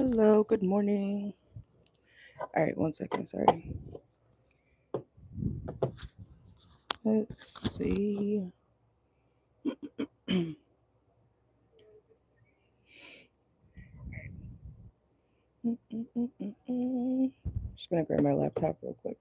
Hello, good morning. All right, 1 second, sorry. Let's see. Just gonna grab my laptop real quick.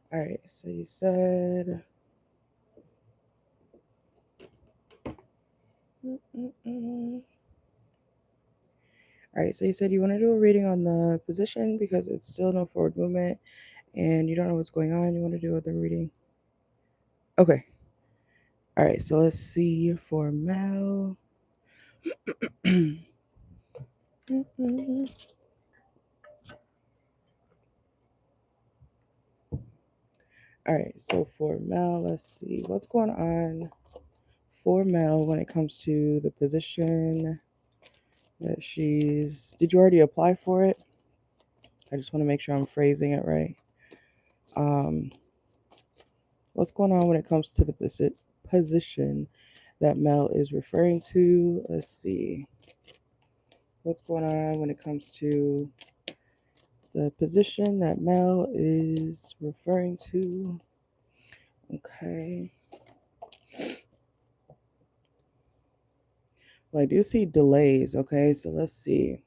All right, so you said. All right, so you said you want to do a reading on the position because it's still no forward movement and you don't know what's going on. You want to do other reading. Okay. All right, so let's see for Mel. All right, so for Mel, let's see what's going on for Mel when it comes to the position that she's. Did you already apply for it? I just want to make sure I'm phrasing it right. What's going on when it comes to the position that Mel is referring to? Let's see. What's going on when it comes to the position that Mel is referring to? Okay. Well, I do see delays. Okay, so let's see.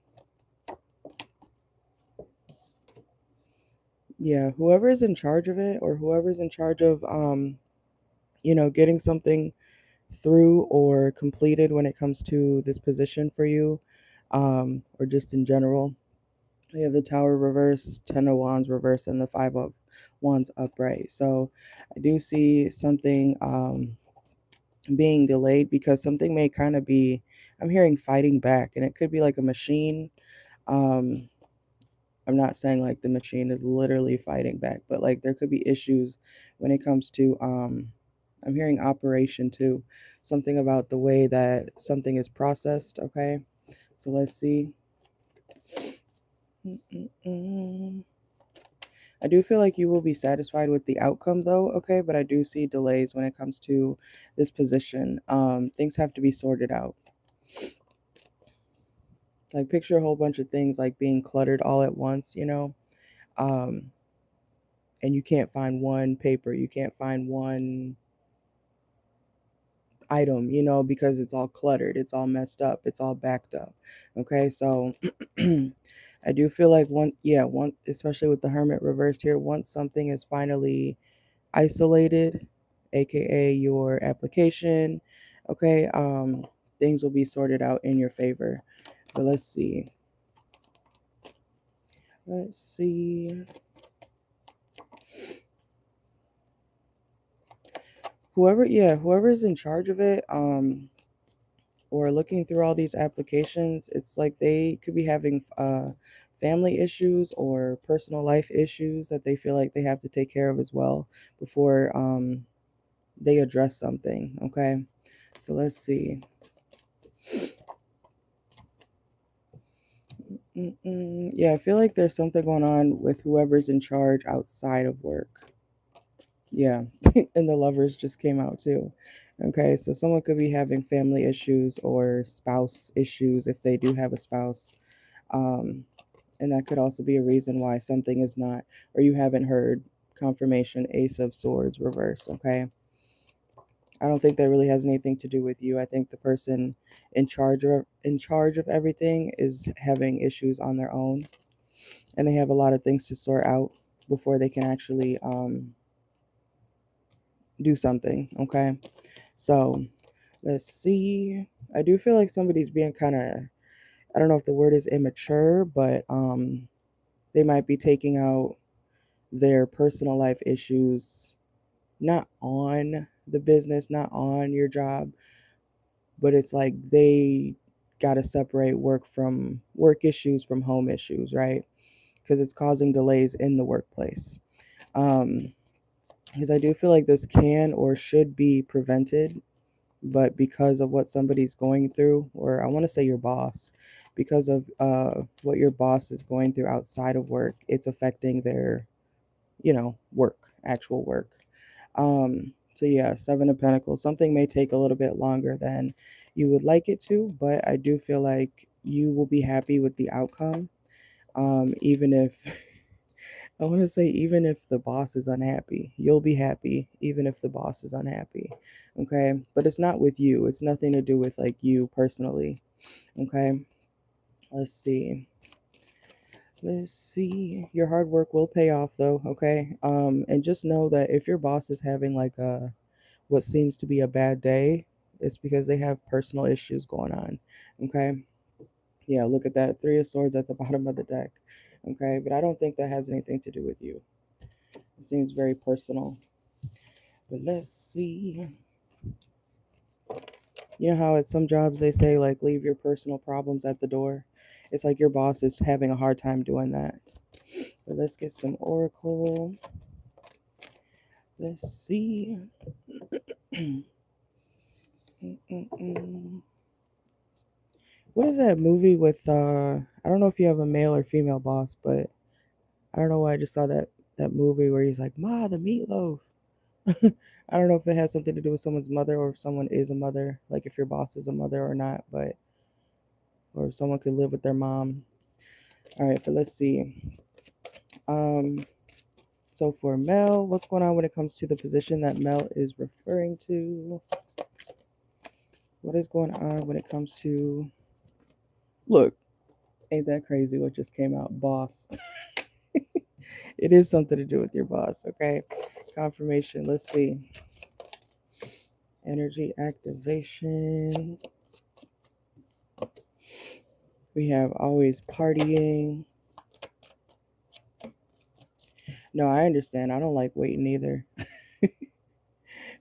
Yeah, whoever's in charge of it, or whoever's in charge of getting something through or completed when it comes to this position for you, or just in general. We have the Tower reverse, 10 of Wands reverse, and the 5 of Wands upright. So I do see something being delayed because something may kind of be, I'm hearing fighting back, and it could be like a machine. Um, I'm not saying like the machine is literally fighting back, but like there could be issues when it comes to I'm hearing operation too. Something about the way that something is processed, okay? So let's see. I do feel like you will be satisfied with the outcome though, okay? But I do see delays when it comes to this position. Things have to be sorted out. Like picture a whole bunch of things like being cluttered all at once, Um, and you can't find one paper, you can't find one item, because it's all cluttered, it's all messed up, it's all backed up. Okay, so I do feel like one, especially with the Hermit reversed here, once something is finally isolated, aka your application, okay, things will be sorted out in your favor. But let's see. Whoever's in charge of it, or looking through all these applications, it's like they could be having family issues or personal life issues that they feel like they have to take care of as well before they address something. Okay, so let's see. Yeah, I feel like there's something going on with whoever's in charge outside of work. Yeah, and the lovers just came out too. Okay, so someone could be having family issues or spouse issues if they do have a spouse. Um, and that could also be a reason why something is not, or you haven't heard confirmation. Ace of Swords reverse. Okay, I don't think that really has anything to do with you. I think the person in charge of everything is having issues on their own, and they have a lot of things to sort out before they can actually do something. Okay, so let's see. I do feel like somebody's being kind of, I don't know if the word is immature, but they might be taking out their personal life issues not on the business, not on your job, but it's like they got to separate work issues from home issues, right? Because it's causing delays in the workplace. Um, because I do feel like this can or should be prevented, but because of what somebody's going through, or I want to say your boss, because of what your boss is going through outside of work, it's affecting their, work, actual work. So yeah, Seven of Pentacles. Something may take a little bit longer than you would like it to, but I do feel like you will be happy with the outcome. Even if I want to say, even if the boss is unhappy, you'll be happy, even if the boss is unhappy. Okay. But it's not with you. It's nothing to do with like you personally. Okay. Let's see. Let's see. Your hard work will pay off though. Okay. And just know that if your boss is having like what seems to be a bad day, it's because they have personal issues going on. Okay. Yeah. Look at that. Three of Swords at the bottom of the deck. Okay. But I don't think that has anything to do with you. It seems very personal. But let's see. You know how at some jobs they say, like, leave your personal problems at the door? It's like your boss is having a hard time doing that. But let's get some oracle. Let's see. What is that movie with I don't know if you have a male or female boss, but I don't know why I just saw that movie where he's like, "Ma, the meatloaf." I don't know if it has something to do with someone's mother, or if someone is a mother, like if your boss is a mother or not, but or if someone could live with their mom. All right, but let's see. Um, so for Mel, what's going on when it comes to the position that Mel is referring to? What is going on when it comes to, look, ain't that crazy what just came out? Boss. It is something to do with your boss, okay? Confirmation. Let's see. Energy activation. We have always partying. No, I understand. I don't like waiting either.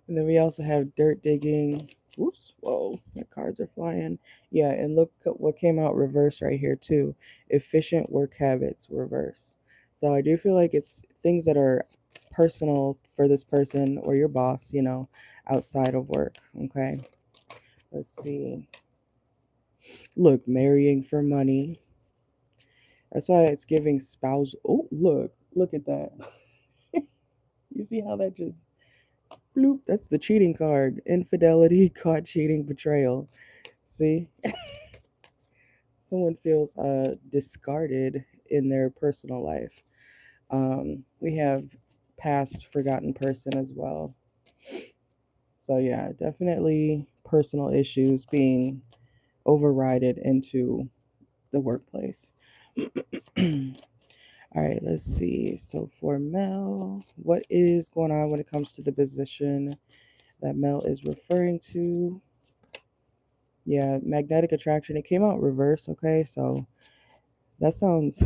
And then we also have dirt digging. Oops, whoa, my cards are flying. Yeah, and look at what came out reverse right here too. Efficient work habits reverse. So I do feel like it's things that are personal for this person or your boss, outside of work. Okay, let's see. Look, marrying for money. That's why it's giving spouse. Oh, look at that. You see how that just bloop? That's the cheating card. Infidelity, caught cheating, betrayal. See, someone feels discarded in their personal life. We have past forgotten person as well. So yeah, definitely personal issues being overridden into the workplace. All right, let's see. So for Mel, what is going on when it comes to the position that Mel is referring to? Yeah, magnetic attraction. It came out reverse. Okay, so that sounds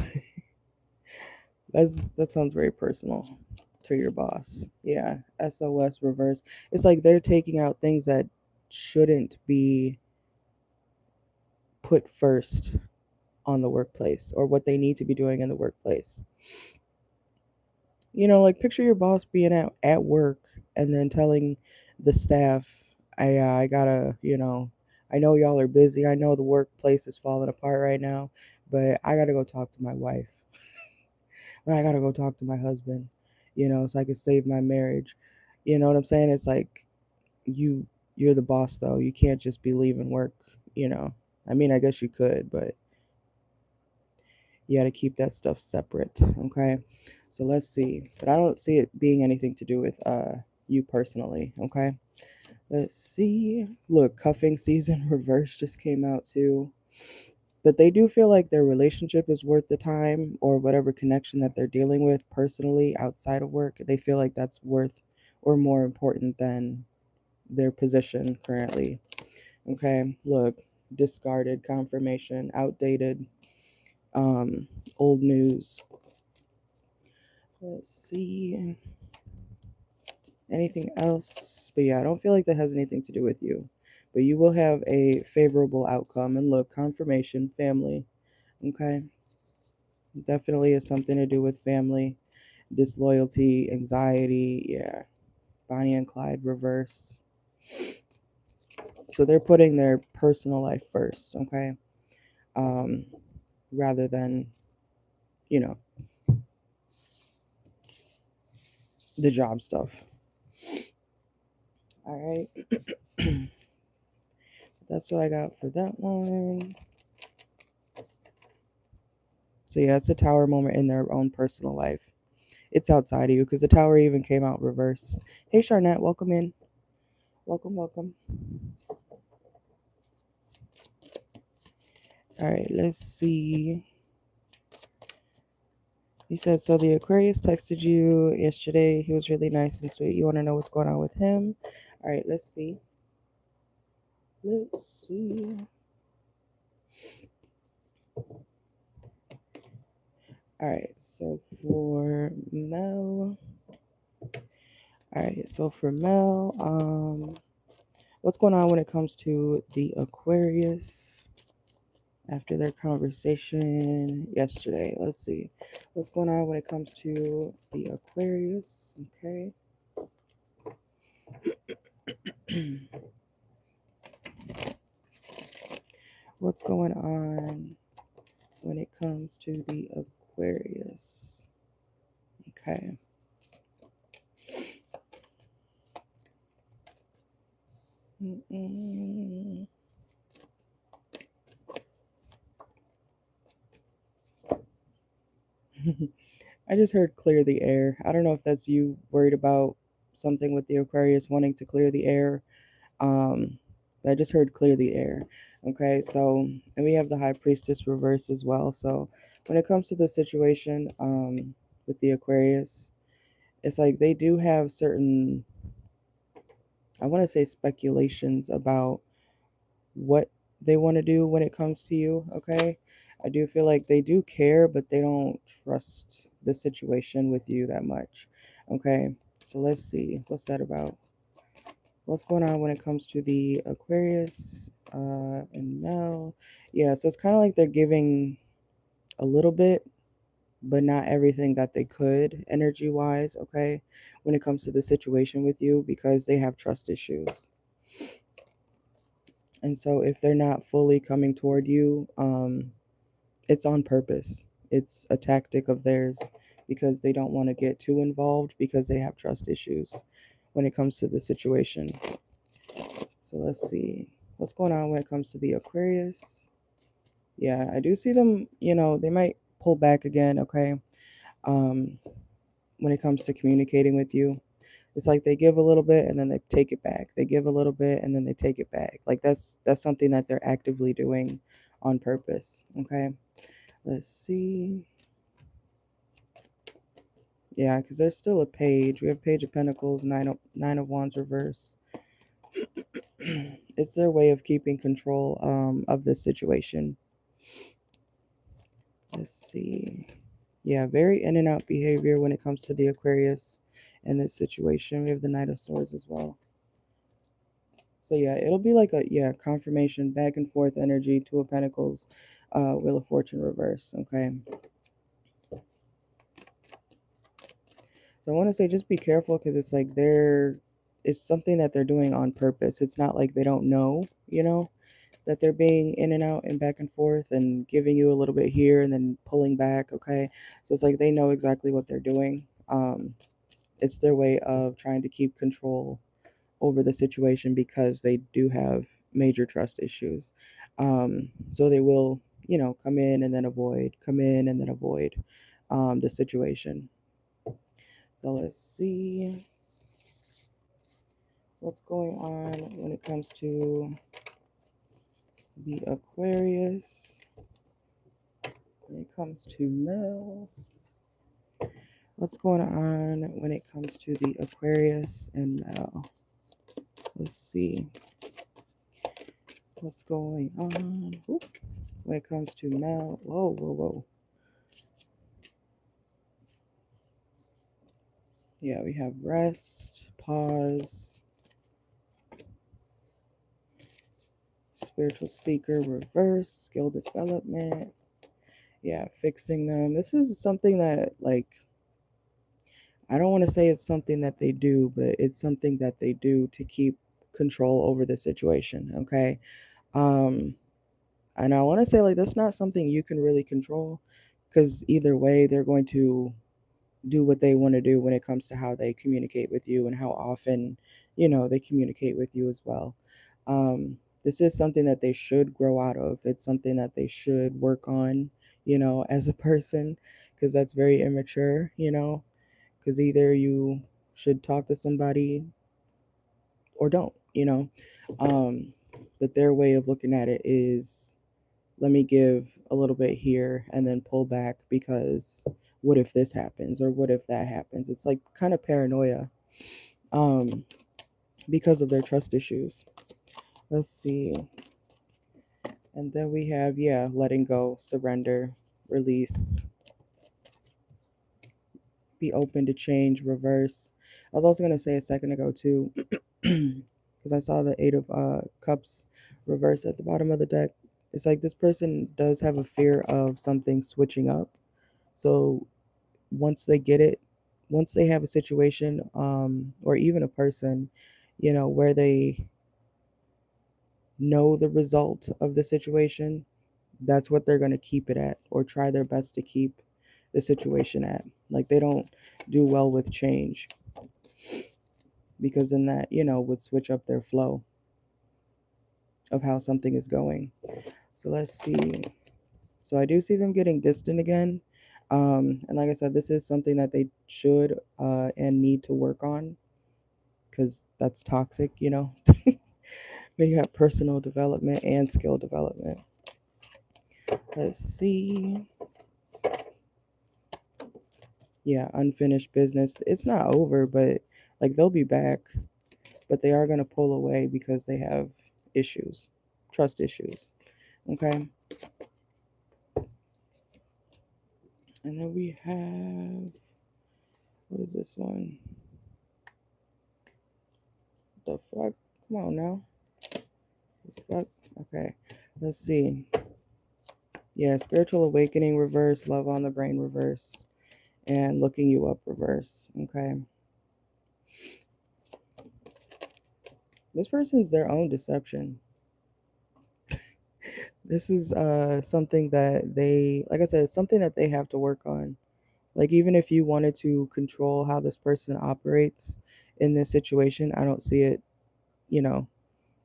that sounds very personal to your boss. Yeah, SOS reverse. It's like they're taking out things that shouldn't be put first on the workplace, or what they need to be doing in the workplace. Like picture your boss being at work and then telling the staff, I gotta, I know y'all are busy. I know the workplace is falling apart right now, but I gotta go talk to my wife. But I gotta go talk to my husband, so I can save my marriage. You know what I'm saying? It's like you're the boss though. You can't just be leaving work, you know. I mean, I guess you could, but you got to keep that stuff separate, okay? So let's see. But I don't see it being anything to do with you personally, okay? Let's see. Look, cuffing season reverse just came out too. But they do feel like their relationship is worth the time, or whatever connection that they're dealing with personally outside of work. They feel like that's worth or more important than their position currently. Okay, look, discarded, confirmation, outdated, um, old news. Let's see. Anything else? But yeah, I don't feel like that has anything to do with you. But you will have a favorable outcome. And look, confirmation, family. Okay. Definitely has something to do with family, disloyalty, anxiety. Yeah. Bonnie and Clyde reverse. So they're putting their personal life first, okay? Rather than, you know, the job stuff. All right. That's what I got for that one. So yeah, it's a Tower moment in their own personal life. It's outside of you because the Tower even came out reverse. Hey, Charnette, welcome in. Welcome, welcome. All right, let's see. He says, so the Aquarius texted you yesterday. He was really nice and sweet. You want to know what's going on with him? All right, let's see. Let's see. All right, so for Mel. All right, so for Mel, what's going on when it comes to the Aquarius after their conversation yesterday? Let's see. What's going on when it comes to the Aquarius? Okay. What's going on when it comes to the Aquarius? Okay. I just heard clear the air. I don't know if that's you worried about something with the Aquarius wanting to clear the air. I just heard clear the air. Okay, so, and we have the High Priestess reverse as well. So when it comes to the situation with the Aquarius, it's like they do have certain, I want to say, speculations about what they want to do when it comes to you. Okay, I do feel like they do care, but they don't trust the situation with you that much. Okay, so let's see, what's that about? What's going on when it comes to the Aquarius and Mel? Yeah, so it's kind of like they're giving a little bit, but not everything that they could energy wise. Okay, when it comes to the situation with you, because they have trust issues. And so if they're not fully coming toward you, it's on purpose. It's a tactic of theirs because they don't want to get too involved because they have trust issues when it comes to the situation. So let's see what's going on when it comes to the Aquarius. Yeah, I do see them, they might pull back again, okay? Um, when it comes to communicating with you. It's like they give a little bit and then they take it back. They give a little bit and then they take it back. Like that's something that they're actively doing on purpose. Okay. Let's see. Yeah, because there's still a page. We have Page of Pentacles, Nine of Wands reverse. It's their way of keeping control of this situation. Let's see. Yeah, very in and out behavior when it comes to the Aquarius in this situation. We have the Knight of Swords as well. So yeah, it'll be like a confirmation, back and forth energy, Two of Pentacles, Wheel of Fortune reverse. Okay. So I want to say just be careful because it's like it's something that they're doing on purpose. It's not like they don't know, that they're being in and out and back and forth and giving you a little bit here and then pulling back. Okay. So it's like they know exactly what they're doing. It's their way of trying to keep control over the situation because they do have major trust issues. So they will, come in and then avoid, come in and then avoid the situation. So let's see what's going on when it comes to the Aquarius. When it comes to Mel, what's going on when it comes to the Aquarius and Mel? Let's see what's going on. Oop. When it comes to Mel. Whoa, whoa, whoa. Yeah, we have rest, pause, spiritual seeker, reverse, skill development. Yeah, fixing them. This is something that, like, I don't want to say it's something that they do, but it's something that they do to keep control over the situation. Okay. Um, and I want to say, like, that's not something you can really control, because either way, they're going to do what they want to do when it comes to how they communicate with you and how often, they communicate with you as well. This is something that they should grow out of. It's something that they should work on, as a person, because that's very immature, because either you should talk to somebody or don't, Um, but their way of looking at it is, let me give a little bit here and then pull back, because what if this happens or what if that happens? It's like kind of paranoia, um, because of their trust issues. Let's see. And then we have, yeah, letting go, surrender, release, be open to change, reverse. I was also going to say a second ago, too, because I saw the Eight of Cups reverse at the bottom of the deck. It's like this person does have a fear of something switching up. So once they get it, once they have a situation, or even a person, where they know the result of the situation, that's what they're going to keep it at, or try their best to keep the situation at. Like, they don't do well with change, because then that, would switch up their flow of how something is going. So let's see. So I do see them getting distant again. And like I said, this is something that they should and need to work on, because that's toxic, But you have personal development and skill development. Let's see. Yeah, unfinished business. It's not over, but like, they'll be back, but they are going to pull away because they have issues, trust issues. Okay. And then we have, what is this one? The fuck? Come on now. The fuck? Okay. Let's see. Yeah, spiritual awakening reverse, love on the brain reverse, and looking you up reverse. Okay. This person's their own deception. This is something that they, like I said, it's something that they have to work on. Like, even if you wanted to control how this person operates in this situation, I don't see it, you know,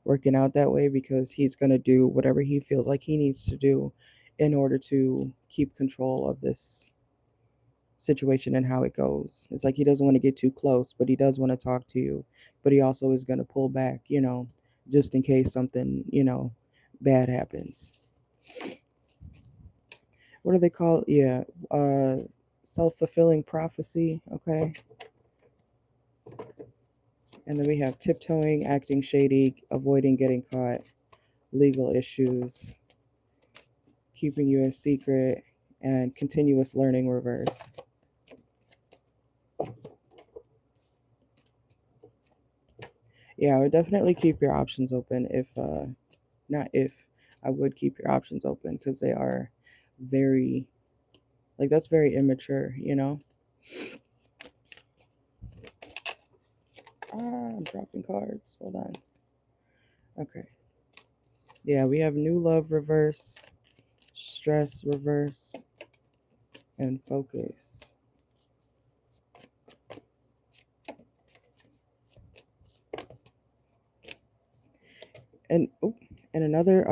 working out that way, because he's going to do whatever he feels like he needs to do in order to keep control of this situation and how it goes. It's like he doesn't want to get too close, but he does want to talk to you, but he also is going to pull back, just in case something, bad happens. What do they call it? Yeah, self-fulfilling prophecy. Okay. And then we have tiptoeing, acting shady, avoiding getting caught, legal issues, keeping you a secret, and continuous learning reverse. Yeah, I would definitely keep your options open. If not if, I would keep your options open, because they are very, like, that's very immature, I'm dropping cards. Hold on. Okay. Yeah, we have new love reverse, stress reverse, and focus. And oh, and another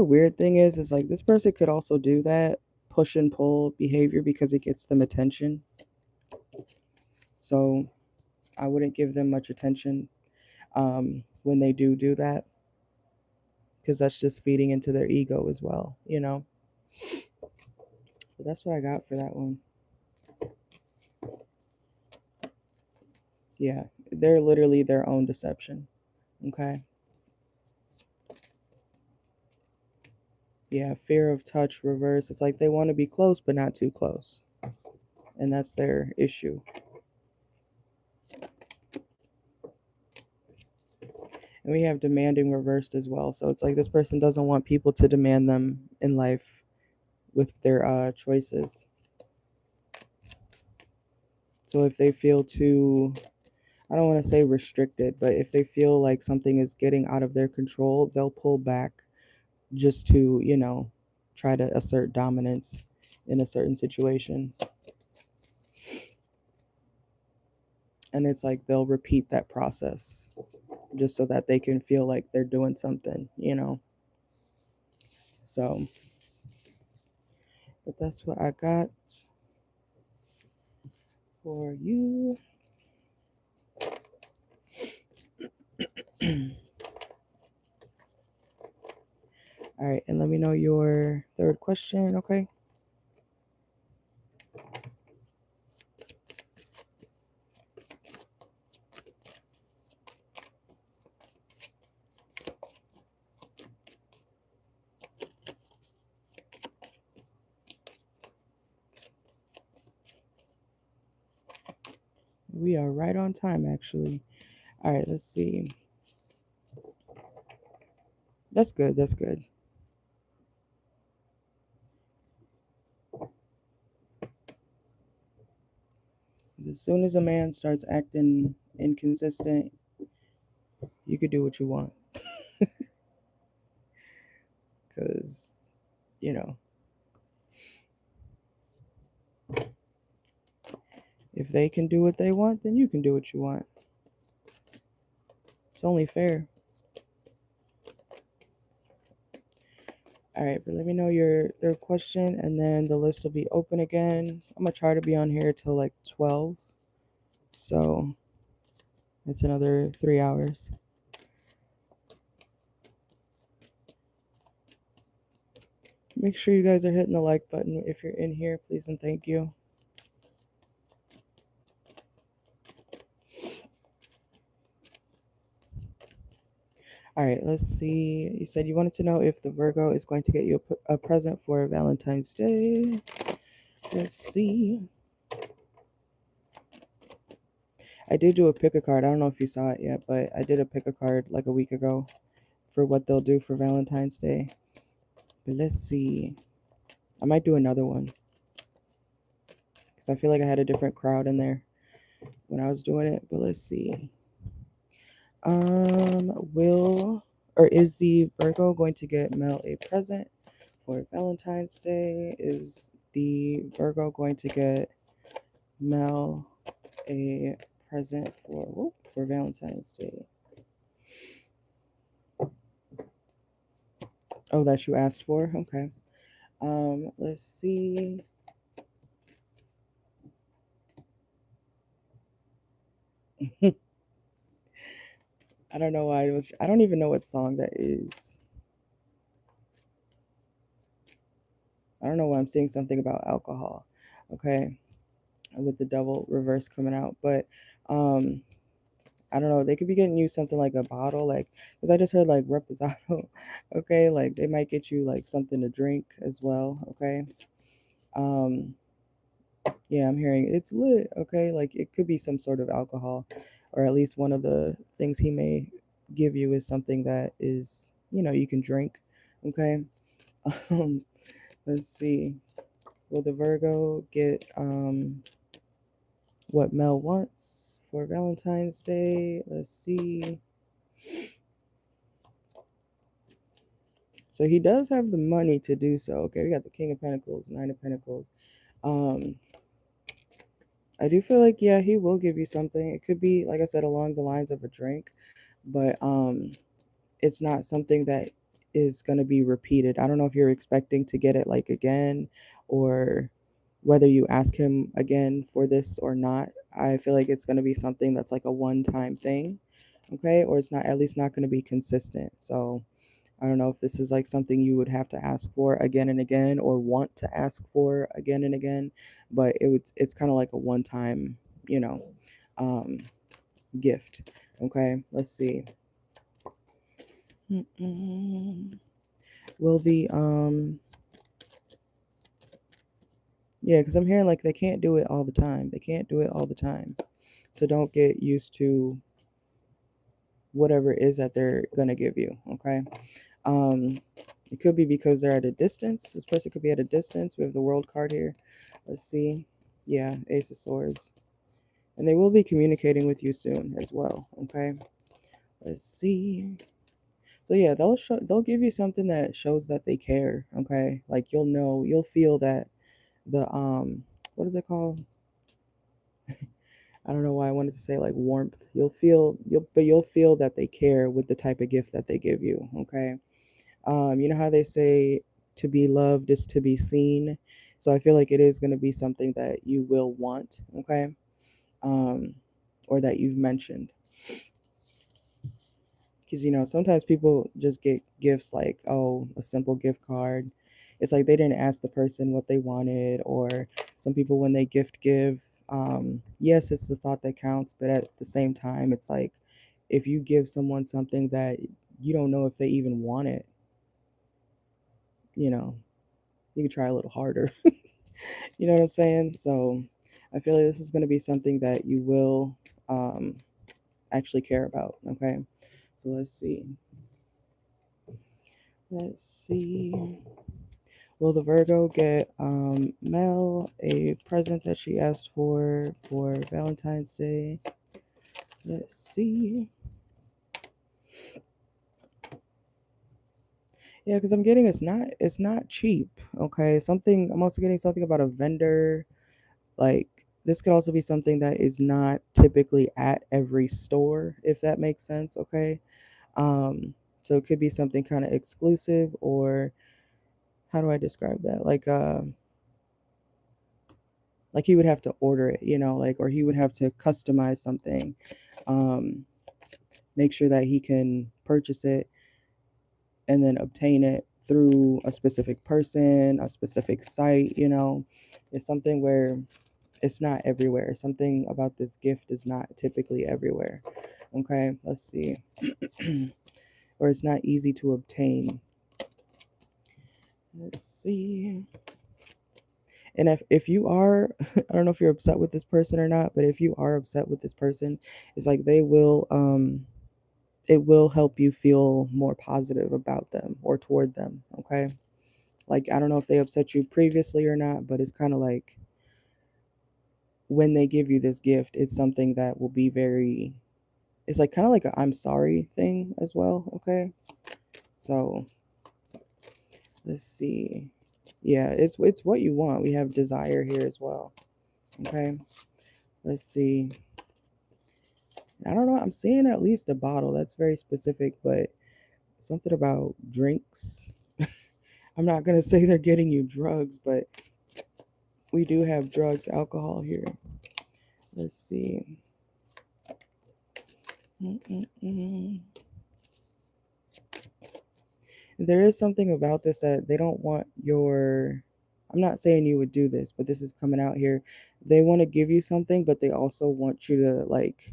weird thing is like, this person could also do that push and pull behavior because it gets them attention. So I wouldn't give them much attention when they do that, because that's just feeding into their ego as well, But that's what I got for that one. Yeah, they're literally their own deception. Okay. Yeah, fear of touch reverse. It's like they want to be close, but not too close. And that's their issue. And we have demanding reversed as well. So it's like this person doesn't want people to demand them in life with their choices. So if they feel too, I don't want to say restricted, but if they feel like something is getting out of their control, they'll pull back just to, you know, try to assert dominance in a certain situation. And it's like they'll repeat that process just so that they can feel like they're doing something, you know. So, but that's what I got for you. All right, and let me know your third question, okay? We are right on time, actually. All right, let's see. That's good. That's good. As soon as a man starts acting inconsistent, you could do what you want. Because, you know, if they can do what they want, then you can do what you want. It's only fair. All right, but let me know your third question, and then the list will be open again. I'm going to try to be on here till like 12. So it's another 3 hours. Make sure you guys are hitting the like button if you're in here, please and thank you. All right, let's see. You said you wanted to know if the Virgo is going to get you a present for Valentine's Day. Let's see. I did do a pick a card. I don't know if you saw it yet, but I did a pick a card like a week ago for what they'll do for Valentine's Day. But let's see. I might do another one because I feel like I had a different crowd in there when I was doing it. But let's see. Is the Virgo going to get Mel a present for Valentine's Day? Is the Virgo going to get Mel a present for Valentine's Day? Oh, that you asked for? Okay. Let's see. I don't know why I don't even know what song that is. I don't know why I'm seeing something about alcohol. Okay. With the devil reverse coming out. But I don't know. They could be getting you something like a bottle, like, because I just heard like reposado. Okay, like they might get you like something to drink as well. Okay, um, yeah, I'm hearing it's lit. Okay, like it could be some sort of alcohol, or at least one of the things he may give you is something that is, you know, you can drink. Okay, um, let's see. Will the Virgo get what Mel wants for Valentine's Day? Let's see. So he does have the money to do so. Okay, we got the King of Pentacles, Nine of Pentacles. Um, I do feel like, yeah, he will give you something. It could be, like I said, along the lines of a drink, but it's not something that is going to be repeated. I don't know if you're expecting to get it like again, or whether you ask him again for this or not. I feel like it's going to be something that's like a one-time thing, okay? Or it's not, at least not going to be consistent. So I don't know if this is like something you would have to ask for again and again or want to ask for again and again, but it's kind of like a one-time, you know, um, gift. Okay, let's see. Will the yeah, because I'm hearing like they can't do it all the time. They can't do it all the time. So don't get used to whatever it is that they're gonna give you. Okay. Um, it could be because they're at a distance. This person could be at a distance. We have the World card here. Let's see. Yeah, Ace of Swords. And they will be communicating with you soon as well. Okay. Let's see. So yeah, they'll give you something that shows that they care. Okay. Like you'll feel that the what is it called? I don't know why I wanted to say like warmth. You'll feel that they care with the type of gift that they give you. Okay. You know how they say to be loved is to be seen. So I feel like it is going to be something that you will want. Okay. Um, or that you've mentioned. Because sometimes people just get gifts like, oh, a simple gift card. It's like they didn't ask the person what they wanted. Or some people, when they give, yes, it's the thought that counts, but at the same time, it's like if you give someone something that you don't know if they even want it, you know you could try a little harder. You know what I'm saying? So I feel like this is going to be something that you will um, actually care about. Okay. So let's see. Will the Virgo get Mel a present that she asked for Valentine's Day? Let's see. Yeah, because I'm getting it's not cheap. Okay, I'm also getting something about a vendor. Like this could also be something that is not typically at every store, if that makes sense. Okay, so it could be something kind of exclusive, or how do I describe that? Like he would have to order it, like, or he would have to customize something, um, make sure that he can purchase it and then obtain it through a specific person, a specific site. It's something where it's not everywhere. Something about this gift is not typically everywhere. Okay, let's see. Or it's not easy to obtain. Let's see. And if you are, I don't know if you're upset with this person or not, but if you are upset with this person, it's like it will help you feel more positive about them or toward them. Okay. Like, I don't know if they upset you previously or not, but it's kind of like when they give you this gift, it's something that will be very, it's like kind of like a I'm sorry thing as well. Okay. So let's see. Yeah, it's what you want. We have desire here as well. Okay. Let's see. I don't know. I'm seeing at least a bottle. That's very specific, but something about drinks. I'm not going to say they're getting you drugs, but we do have drugs, alcohol here. Let's see. Mm-mm-mm. There is something about this that they don't want your. I'm not saying you would do this, but this is coming out here. They want to give you something, but they also want you to like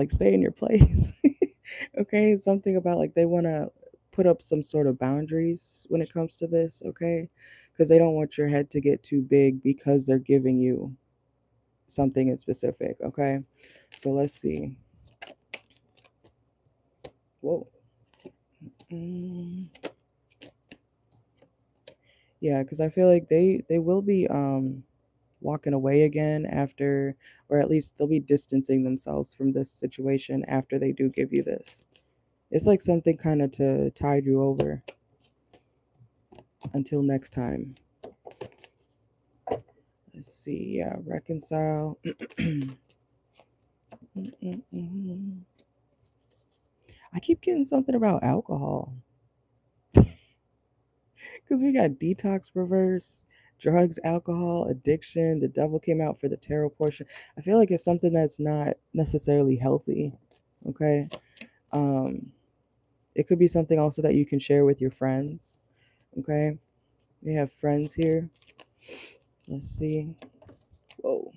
stay in your place. Okay, something about like they want to put up some sort of boundaries when it comes to this. Okay, because they don't want your head to get too big because they're giving you something in specific. Okay, so let's see. Whoa. Mm, yeah, because I feel like they will be walking away again after, or at least they'll be distancing themselves from this situation after they do give you this. It's like something kind of to tide you over until next time. Let's see. Yeah, reconcile. I keep getting something about alcohol because we got detox reverse, drugs, alcohol, addiction. The devil came out for the tarot portion. I feel like it's something that's not necessarily healthy. Okay. Um, it could be something also that you can share with your friends. Okay. We have friends here. Let's see. Whoa.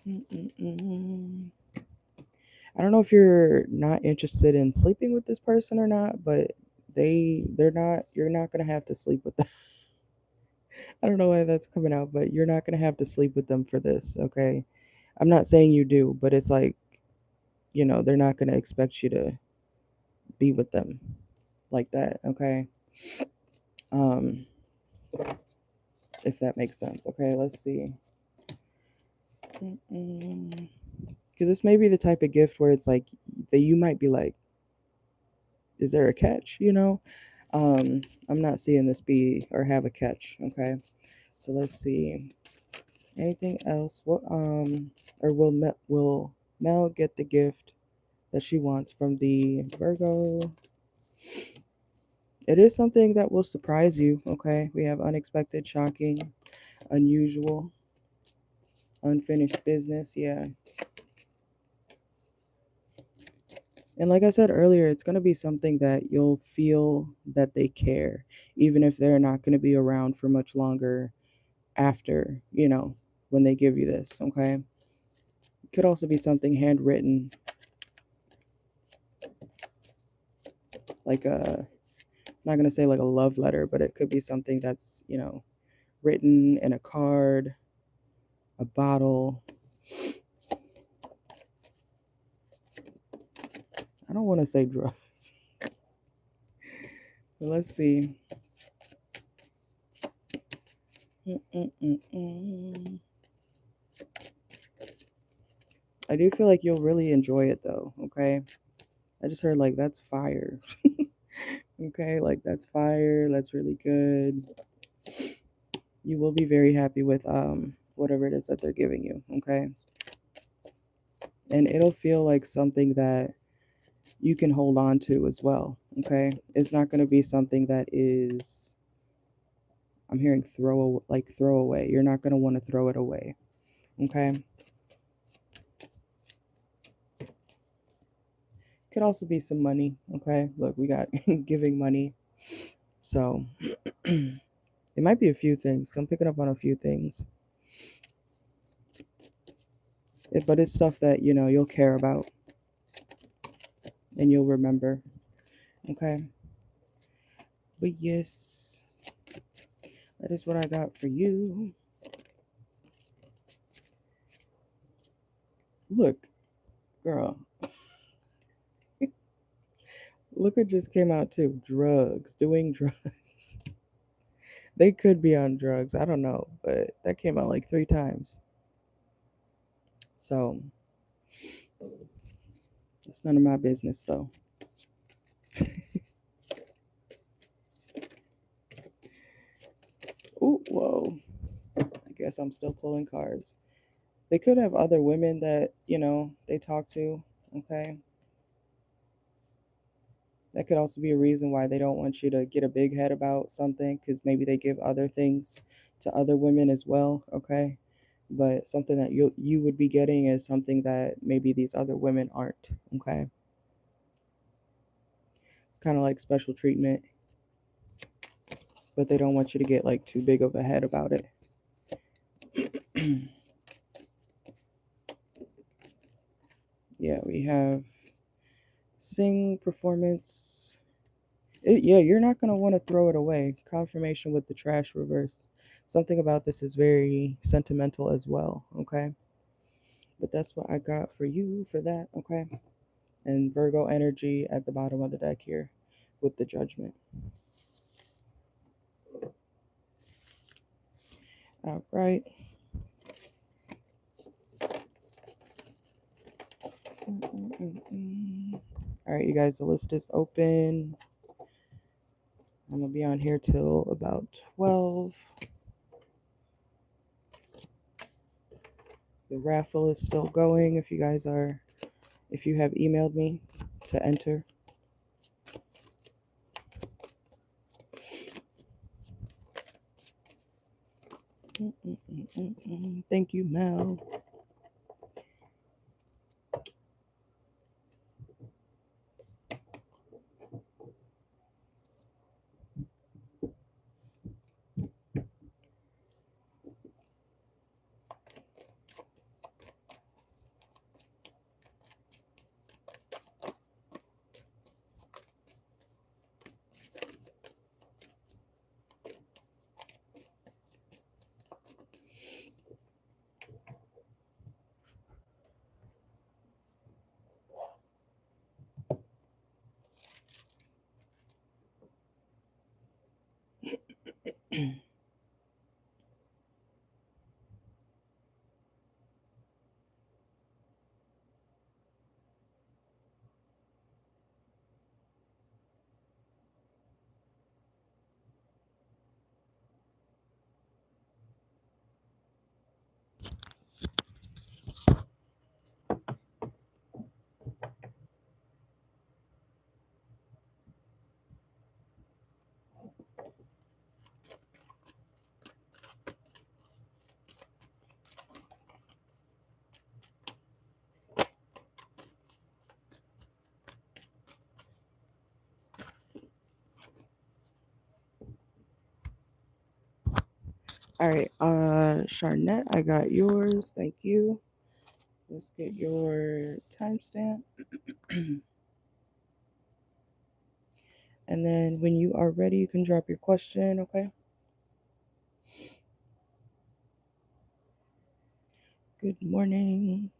Mm-mm-mm. I don't know if you're not interested in sleeping with this person or not, but they're not you're not gonna have to sleep with them. I don't know why that's coming out, but you're not gonna have to sleep with them for this, okay? I'm not saying you do, but it's like, they're not gonna expect you to be with them like that, okay? Um if that makes sense. Okay, let's see. Because this may be the type of gift where it's like that you might be like, is there a catch? I'm not seeing this be or have a catch. Okay, so let's see. Anything else? What or will Mel get the gift that she wants from the Virgo? It is something that will surprise you. Okay, we have unexpected, shocking, unusual, unfinished business. Yeah. And like I said earlier, it's going to be something that you'll feel that they care, even if they're not going to be around for much longer after, when they give you this, okay? It could also be something handwritten, like I'm not going to say like a love letter, but it could be something that's, written in a card, a bottle. I don't want to say drugs. But let's see. I do feel like you'll really enjoy it though, okay? I just heard like that's fire. Okay, like that's fire. That's really good. You will be very happy with whatever it is that they're giving you, okay? And it'll feel like something that you can hold on to as well, okay? It's not going to be something that is, I'm hearing throw away. You're not going to want to throw it away, okay? Could also be some money, okay? Look, we got giving money. So it might be a few things. I'm picking up on a few things. But it's stuff that, you'll care about and you'll remember, okay? But yes, that is what I got for you. Look, girl. Look what just came out too. Drugs. Doing drugs. They could be on drugs. I don't know. But that came out like 3 times. So it's none of my business though. Ooh, whoa. I guess I'm still pulling cards. They could have other women that, they talk to. Okay. That could also be a reason why they don't want you to get a big head about something, because maybe they give other things to other women as well. Okay. But something that you would be getting is something that maybe these other women aren't. Okay. It's kind of like special treatment, but they don't want you to get like too big of a head about it. Yeah, we have sing performance. Yeah, you're not going to want to throw it away. Confirmation with the trash reverse. Something about this is very sentimental as well, okay? But that's what I got for you for that, okay? And Virgo energy at the bottom of the deck here with the judgment. All right. All right, you guys, the list is open. I'm going to be on here till about 12. The raffle is still going if you have emailed me to enter. Thank you, Mel. All right, Charnette, I got yours. Thank you. Let's get your timestamp. And then when you are ready, you can drop your question, okay? Good morning.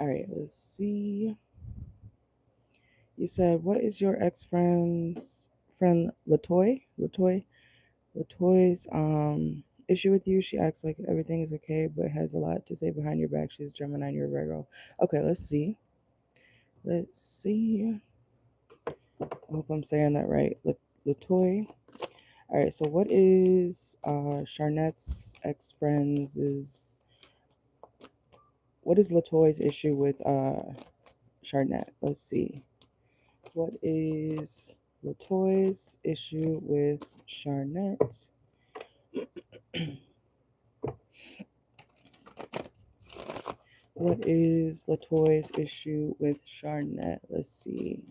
All right, let's see. You said, what is your ex-friend's friend Latoy? Latoy's issue with you? She acts like everything is okay, but has a lot to say behind your back. She's Gemini and you're Virgo. Okay, let's see. Let's see. I hope I'm saying that right. Latoy. All right, so what is Charnette's ex-friend's what is Latoy's issue with Charnette? Let's see. What is Latoy's issue with Charnette? What is Latoy's issue with Charnette? Let's see.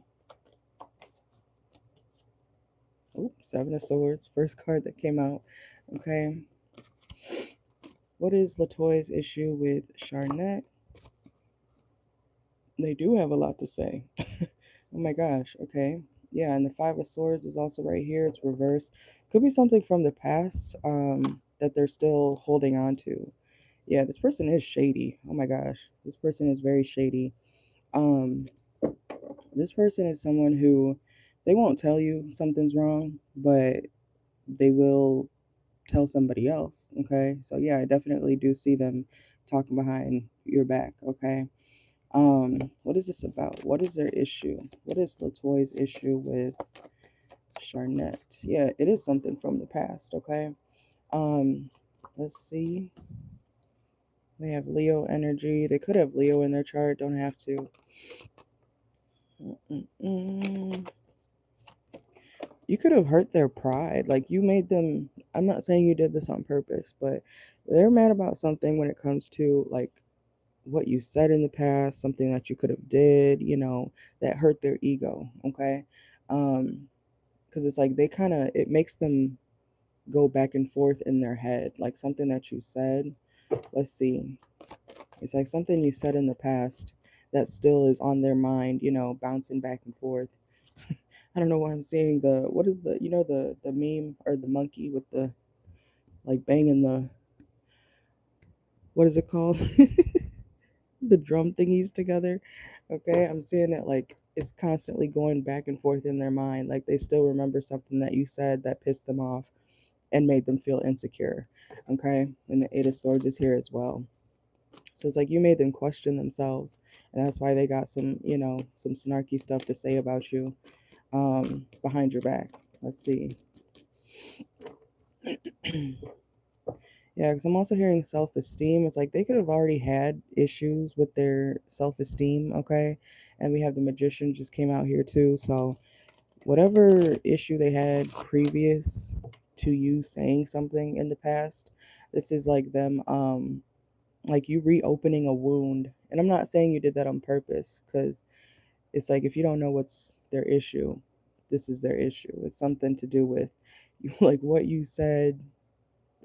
Oops, Seven of Swords, first card that came out. Okay. What is Latoy's issue with Charnette? They do have a lot to say. Oh my gosh. Okay. Yeah, and the Five of Swords is also right here. It's reversed. Could be something from the past that they're still holding on to. Yeah, this person is shady. Oh my gosh. This person is very shady. Um this person is someone who they won't tell you something's wrong, but they will tell somebody else. Okay. So yeah, I definitely do see them talking behind your back. Okay. What is this about? What is their issue? What is Latoy's issue with Charnette? Yeah, it is something from the past, okay? Um, let's see. They have Leo energy. They could have Leo in their chart, don't have to. Mm-mm-mm. You could have hurt their pride. Like you made them, I'm not saying you did this on purpose, but they're mad about something when it comes to like what you said in the past, something that you could have did, that hurt their ego, okay? Because it's like they kind of, it makes them go back and forth in their head, like something that you said. Let's see. It's like something you said in the past that still is on their mind, bouncing back and forth. I don't know why I'm seeing what is the meme or the monkey with the like banging what is it called? The drum thingies together. Okay, I'm seeing it like it's constantly going back and forth in their mind. Like they still remember something that you said that pissed them off and made them feel insecure. Okay, and the Eight of Swords is here as well. So it's like you made them question themselves, and that's why they got some snarky stuff to say about you behind your back. Let's see. Yeah, because I'm also hearing self esteem. It's like they could have already had issues with their self esteem, okay? And we have the Magician just came out here too. So, whatever issue they had previous to you saying something in the past, this is like them, like you reopening a wound. And I'm not saying you did that on purpose because it's like if you don't know what's their issue, this is their issue. It's something to do with like what you said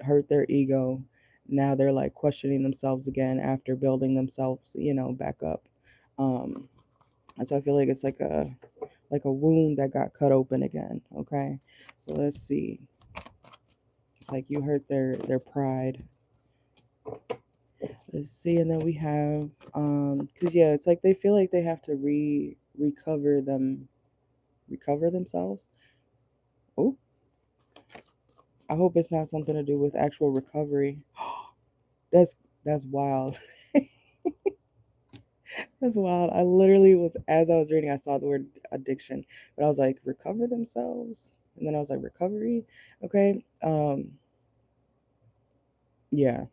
hurt their ego. Now they're like questioning themselves again after building themselves, back up. Um, And so I feel like it's like a wound that got cut open again. Okay, so let's see. It's like you hurt their pride. Let's see, and then we have because yeah, it's like they feel like they have to recover themselves. Oh, I hope it's not something to do with actual recovery. That's that's wild. That's wild. I literally was, as I was reading, I saw the word addiction, but I was like, recover themselves, and then I was like, recovery. Okay. Yeah,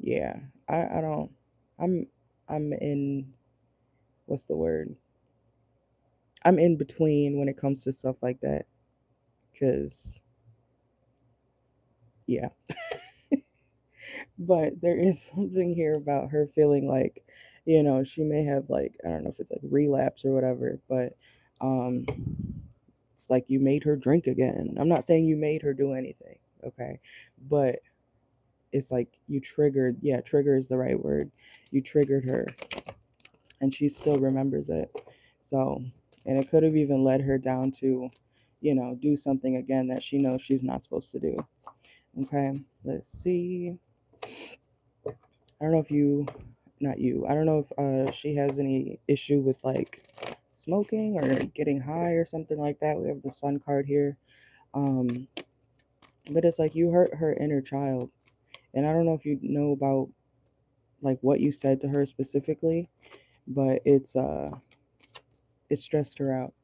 yeah. I don't. I'm I'm in. What's the word? I'm in between when it comes to stuff like that, cause yeah. But there is something here about her feeling like, she may have like, I don't know if it's like relapse or whatever, but um it's like you made her drink again. I'm not saying you made her do anything, okay? But it's like you triggered, yeah, trigger is the right word. You triggered her and she still remembers it. So, and it could have even led her down to, do something again that she knows she's not supposed to do. Okay, let's see. I don't know if you, not you, I don't know if she has any issue with like smoking or getting high or something like that. We have the sun card here. Um, but it's like you hurt her inner child. And I don't know if you know about like what you said to her specifically, but it stressed her out.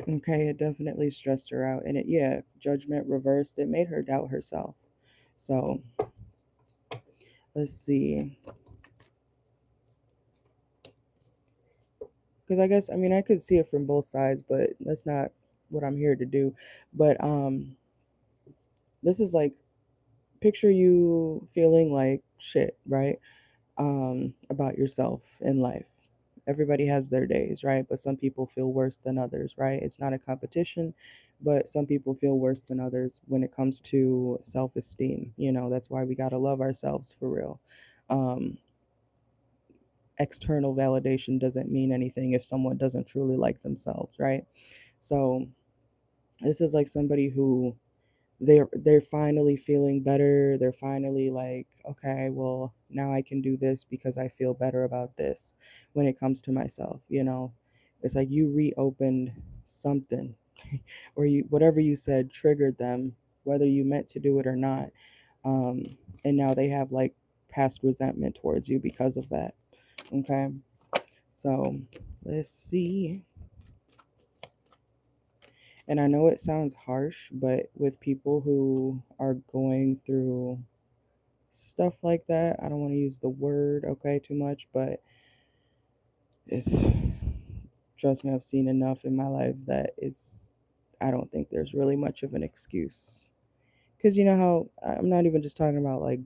Okay, it definitely stressed her out. And it, yeah, judgment reversed, it made her doubt herself. So let's see. Because I guess, I mean, I could see it from both sides, but that's not what I'm here to do. But this is like, picture you feeling like shit, right? About yourself in life. Everybody has their days, right? But some people feel worse than others, right? It's not a competition, but some people feel worse than others when it comes to self-esteem. That's why we got to love ourselves for real. Um, External validation doesn't mean anything if someone doesn't truly like themselves, right? So this is like somebody who they're finally feeling better. They're finally like, okay, well, now I can do this because I feel better about this when it comes to myself. It's like you reopened something or you, whatever you said triggered them, whether you meant to do it or not. um and now they have like past resentment towards you because of that. Okay, so let's see. And I know it sounds harsh, but with people who are going through stuff like that, I don't want to use the word, okay, too much, but it's, trust me, I've seen enough in my life that I don't think there's really much of an excuse. Because you know how, I'm not even just talking about like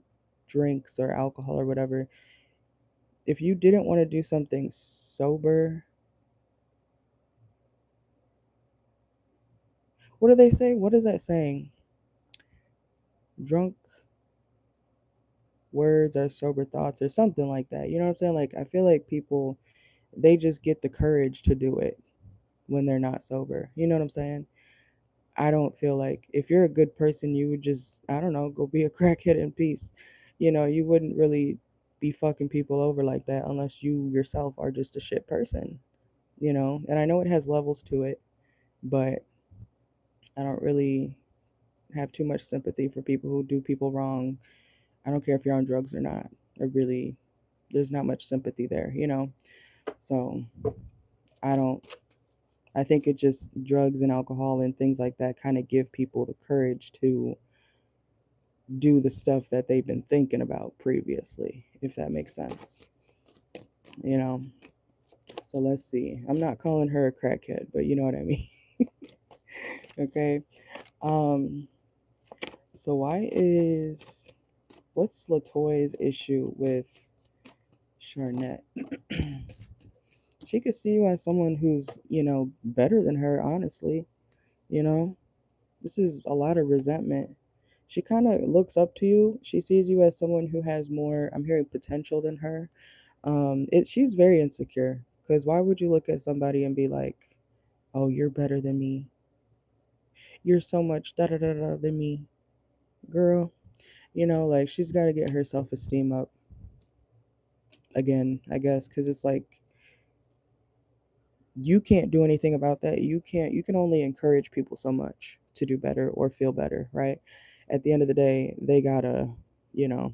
drinks or alcohol or whatever. If you didn't want to do something sober, what do they say? What is that saying? Drunk words are sober thoughts or something like that. You know what I'm saying? Like, I feel like people, they just get the courage to do it when they're not sober. You know what I'm saying? I don't feel like if you're a good person, you would just, I don't know, go be a crackhead in peace. You wouldn't really be fucking people over like that unless you yourself are just a shit person. And I know it has levels to it, but I don't really have too much sympathy for people who do people wrong. I don't care if you're on drugs or not. I really, there's not much sympathy there. So I don't, I think it just, drugs and alcohol and things like that kind of give people the courage to do the stuff that they've been thinking about previously, if that makes sense. You know. So let's see. I'm not calling her a crackhead, but you know what I mean. Okay. Um. So what's Latoya's issue with Charnette? She could see you as someone who's better than her. Honestly, you know. This is a lot of resentment. She kind of looks up to you. She sees you as someone who has more, I'm hearing, potential than her. She's very insecure. Because why would you look at somebody and be like, oh, you're better than me? You're so much da da da da than me. Girl, like she's got to get her self esteem up again, I guess. Because it's like, you can't do anything about that. You can only encourage people so much to do better or feel better, right? At the end of the day, they gotta, you know,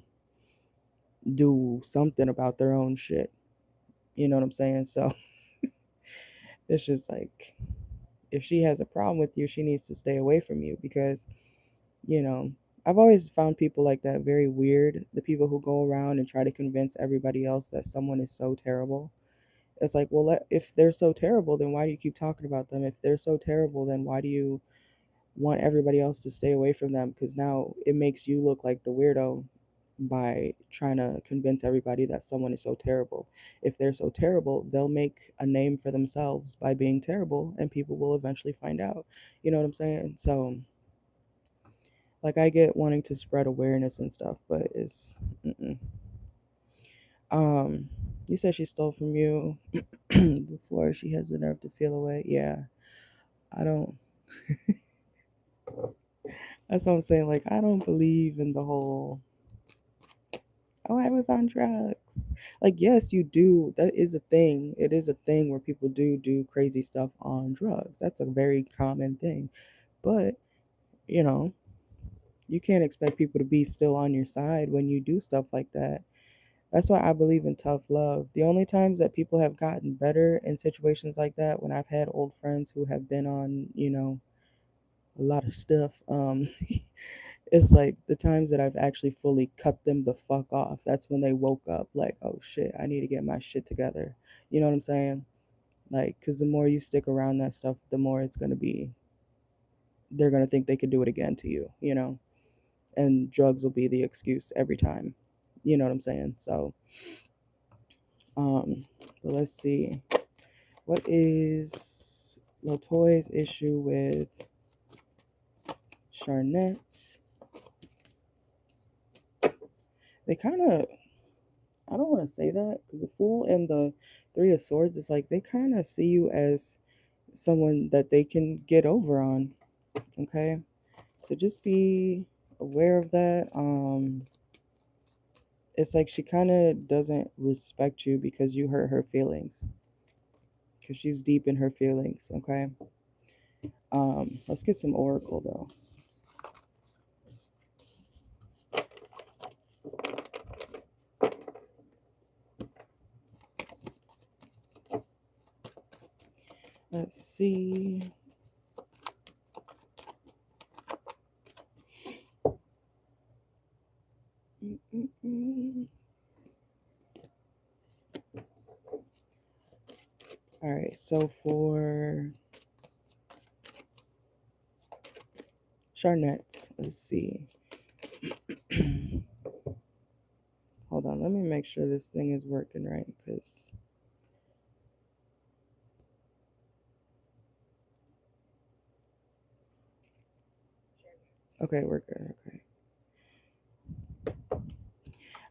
do something about their own shit. You know what I'm saying? So it's just like, if she has a problem with you, she needs to stay away from you because, you know, I've always found people like that very weird. The people who go around and try to convince everybody else that someone is so terrible. It's like, well, if they're so terrible, then why do you keep talking about them? If they're so terrible, then why do you want everybody else to stay away from them? Because now it makes you look like the weirdo by trying to convince everybody that someone is so terrible. If they're so terrible, they'll make a name for themselves by being terrible, and people will eventually find out. You know what I'm saying? So, like, I get wanting to spread awareness and stuff, but it's, mm-mm. Um, you said she stole from you before she has the nerve to feel away. Yeah, I don't. That's what I'm saying. Like, I don't believe in the whole, oh, I was on drugs. Like, yes, you do. That is a thing. It is a thing where people do crazy stuff on drugs. That's a very common thing. But, you know, you can't expect people to be still on your side when you do stuff like that. That's why I believe in tough love. The only times that people have gotten better in situations like that, when I've had old friends who have been on, a lot of stuff, it's like the times that I've actually fully cut them the fuck off. That's when they woke up like, oh shit, I need to get my shit together. You know what I'm saying? Like, because the more you stick around that stuff, the more it's going to be, they're going to think they could do it again to you. And drugs will be the excuse every time. You know what I'm saying? So, um, but let's see. What is Latoya's issue with Charnette? They kind of, I don't want to say that because the Fool and the Three of Swords is like they kind of see you as someone that they can get over on. Okay, so just be aware of that. It's like she kind of doesn't respect you because you hurt her feelings. Because she's deep in her feelings. Okay. Let's get some oracle though. Let's see. Mm-mm-mm. All right, so for Charnette, let's see. Hold on, let me make sure this thing is working right, because okay, we're good. Okay.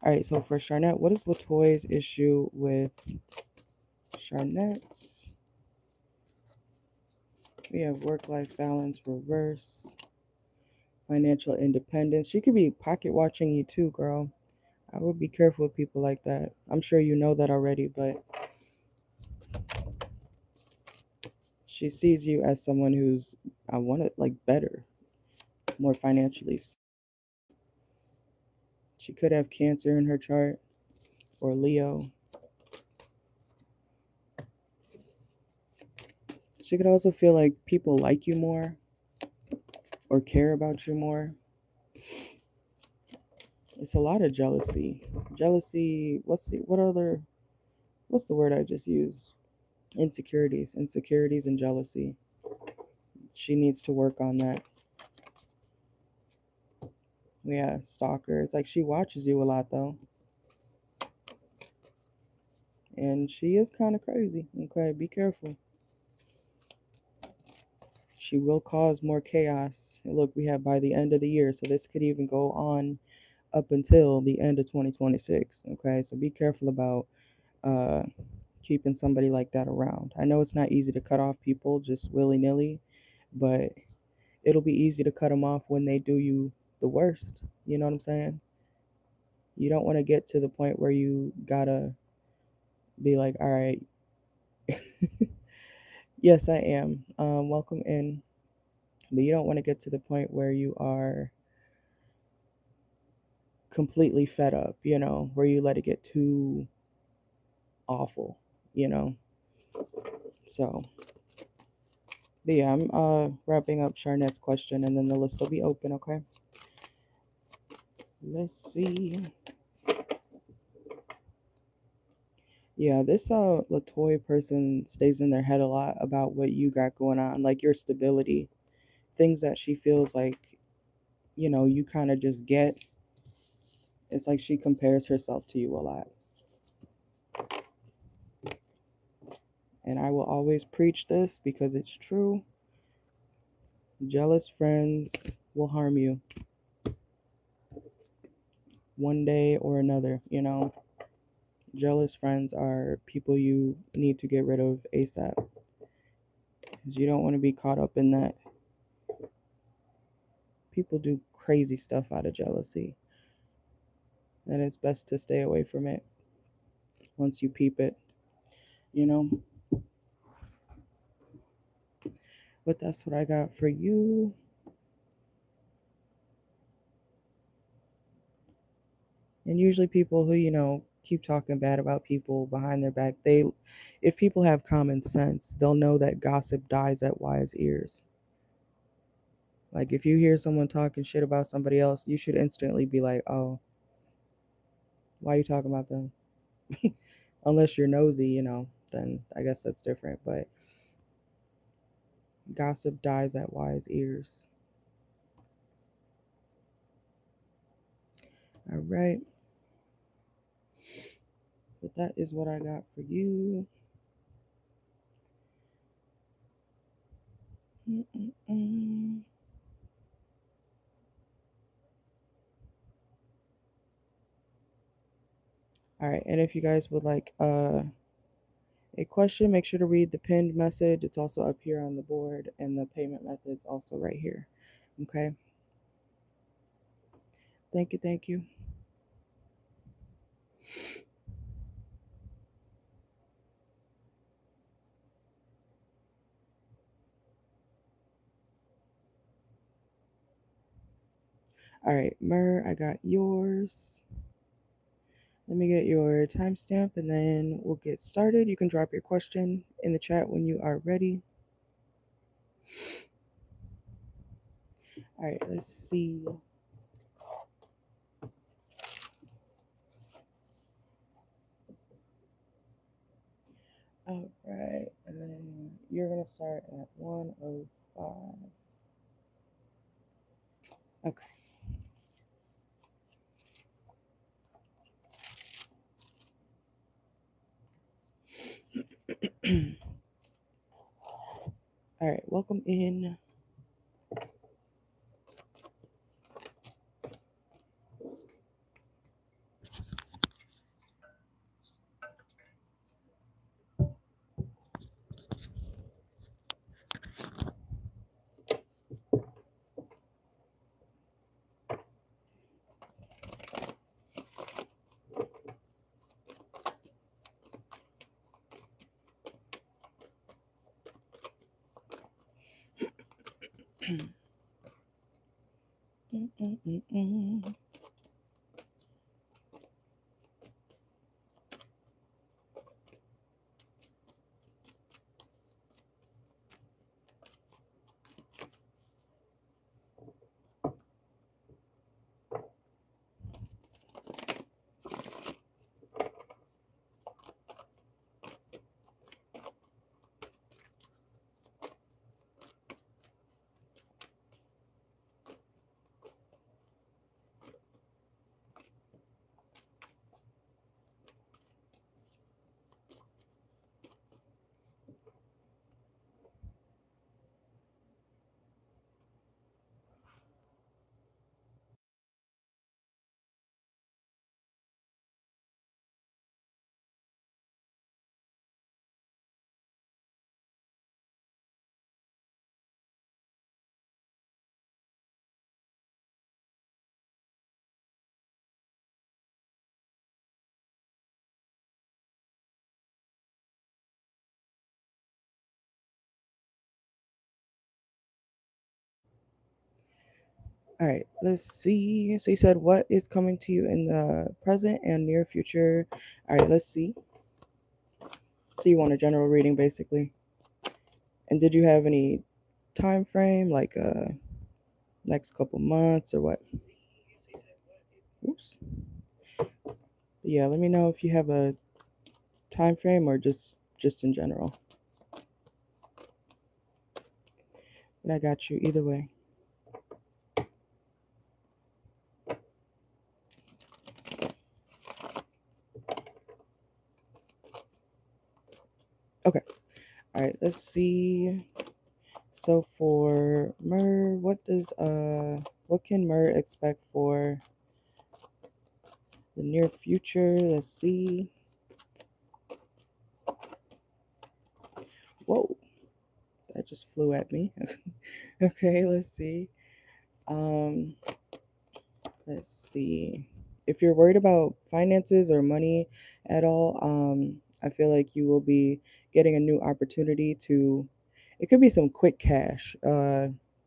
All right, so for Charnette, what is Latoya's issue with Charnette? We have work-life balance reverse, financial independence. She could be pocket watching you too, girl. I would be careful with people like that. I'm sure you know that already, but she sees you as someone who's, I want it like better, more financially. She could have Cancer in her chart or Leo. She could also feel like people like you more or care about you more. It's a lot of jealousy. Jealousy, what's the word I just used? Insecurities and jealousy. She needs to work on that. Yeah, stalker. It's like she watches you a lot though. And she is kind of crazy. Okay, be careful. She will cause more chaos. And look, we have by the end of the year, so this could even go on up until the end of 2026. Okay, so be careful about uh keeping somebody like that around. I know it's not easy to cut off people just willy-nilly, but it'll be easy to cut them off when they do you the worst. You know what I'm saying? You don't want to get to the point where you gotta be like, all right, yes, I am. Welcome in. But you don't want to get to the point where you are completely fed up, where you let it get too awful, you know? So, but yeah, I'm wrapping up Charnette's question and then the list will be open, okay? Let's see. Yeah, this Latoy person stays in their head a lot about what you got going on, like your stability, things that she feels like, you kind of just get. It's like she compares herself to you a lot. And I will always preach this because it's true. Jealous friends will harm you one day or another, Jealous friends are people you need to get rid of ASAP. Because you don't want to be caught up in that. People do crazy stuff out of jealousy. And it's best to stay away from it once you peep it, you know? But that's what I got for you. And usually people who, keep talking bad about people behind their back, if people have common sense, they'll know that gossip dies at wise ears. Like if you hear someone talking shit about somebody else, you should instantly be like, oh, why are you talking about them? Unless you're nosy, then I guess that's different. But gossip dies at wise ears. All right. But that is what I got for you. Mm-mm-mm. All right. And if you guys would like a question, make sure to read the pinned message. It's also up here on the board, and the payment method's also right here. Okay. Thank you. Thank you. All right, Myrrh, I got yours. Let me get your timestamp and then we'll get started. You can drop your question in the chat when you are ready. All right, let's see. All right, and then you're going to start at 105. Okay. All right, welcome in. All right, let's see. So you said what is coming to you in the present and near future. All right, let's see. So you want a general reading basically. And did you have any time frame, like next couple months or what? Oops. Yeah, let me know if you have a time frame or just in general. But I got you either way. Okay. All right, let's see. So for Myrrh, what can Myrrh expect for the near future? Let's see. Whoa, that just flew at me. Okay, let's see. Um, let's see. If you're worried about finances or money at all, I feel like you will be getting a new opportunity to, it could be some quick cash.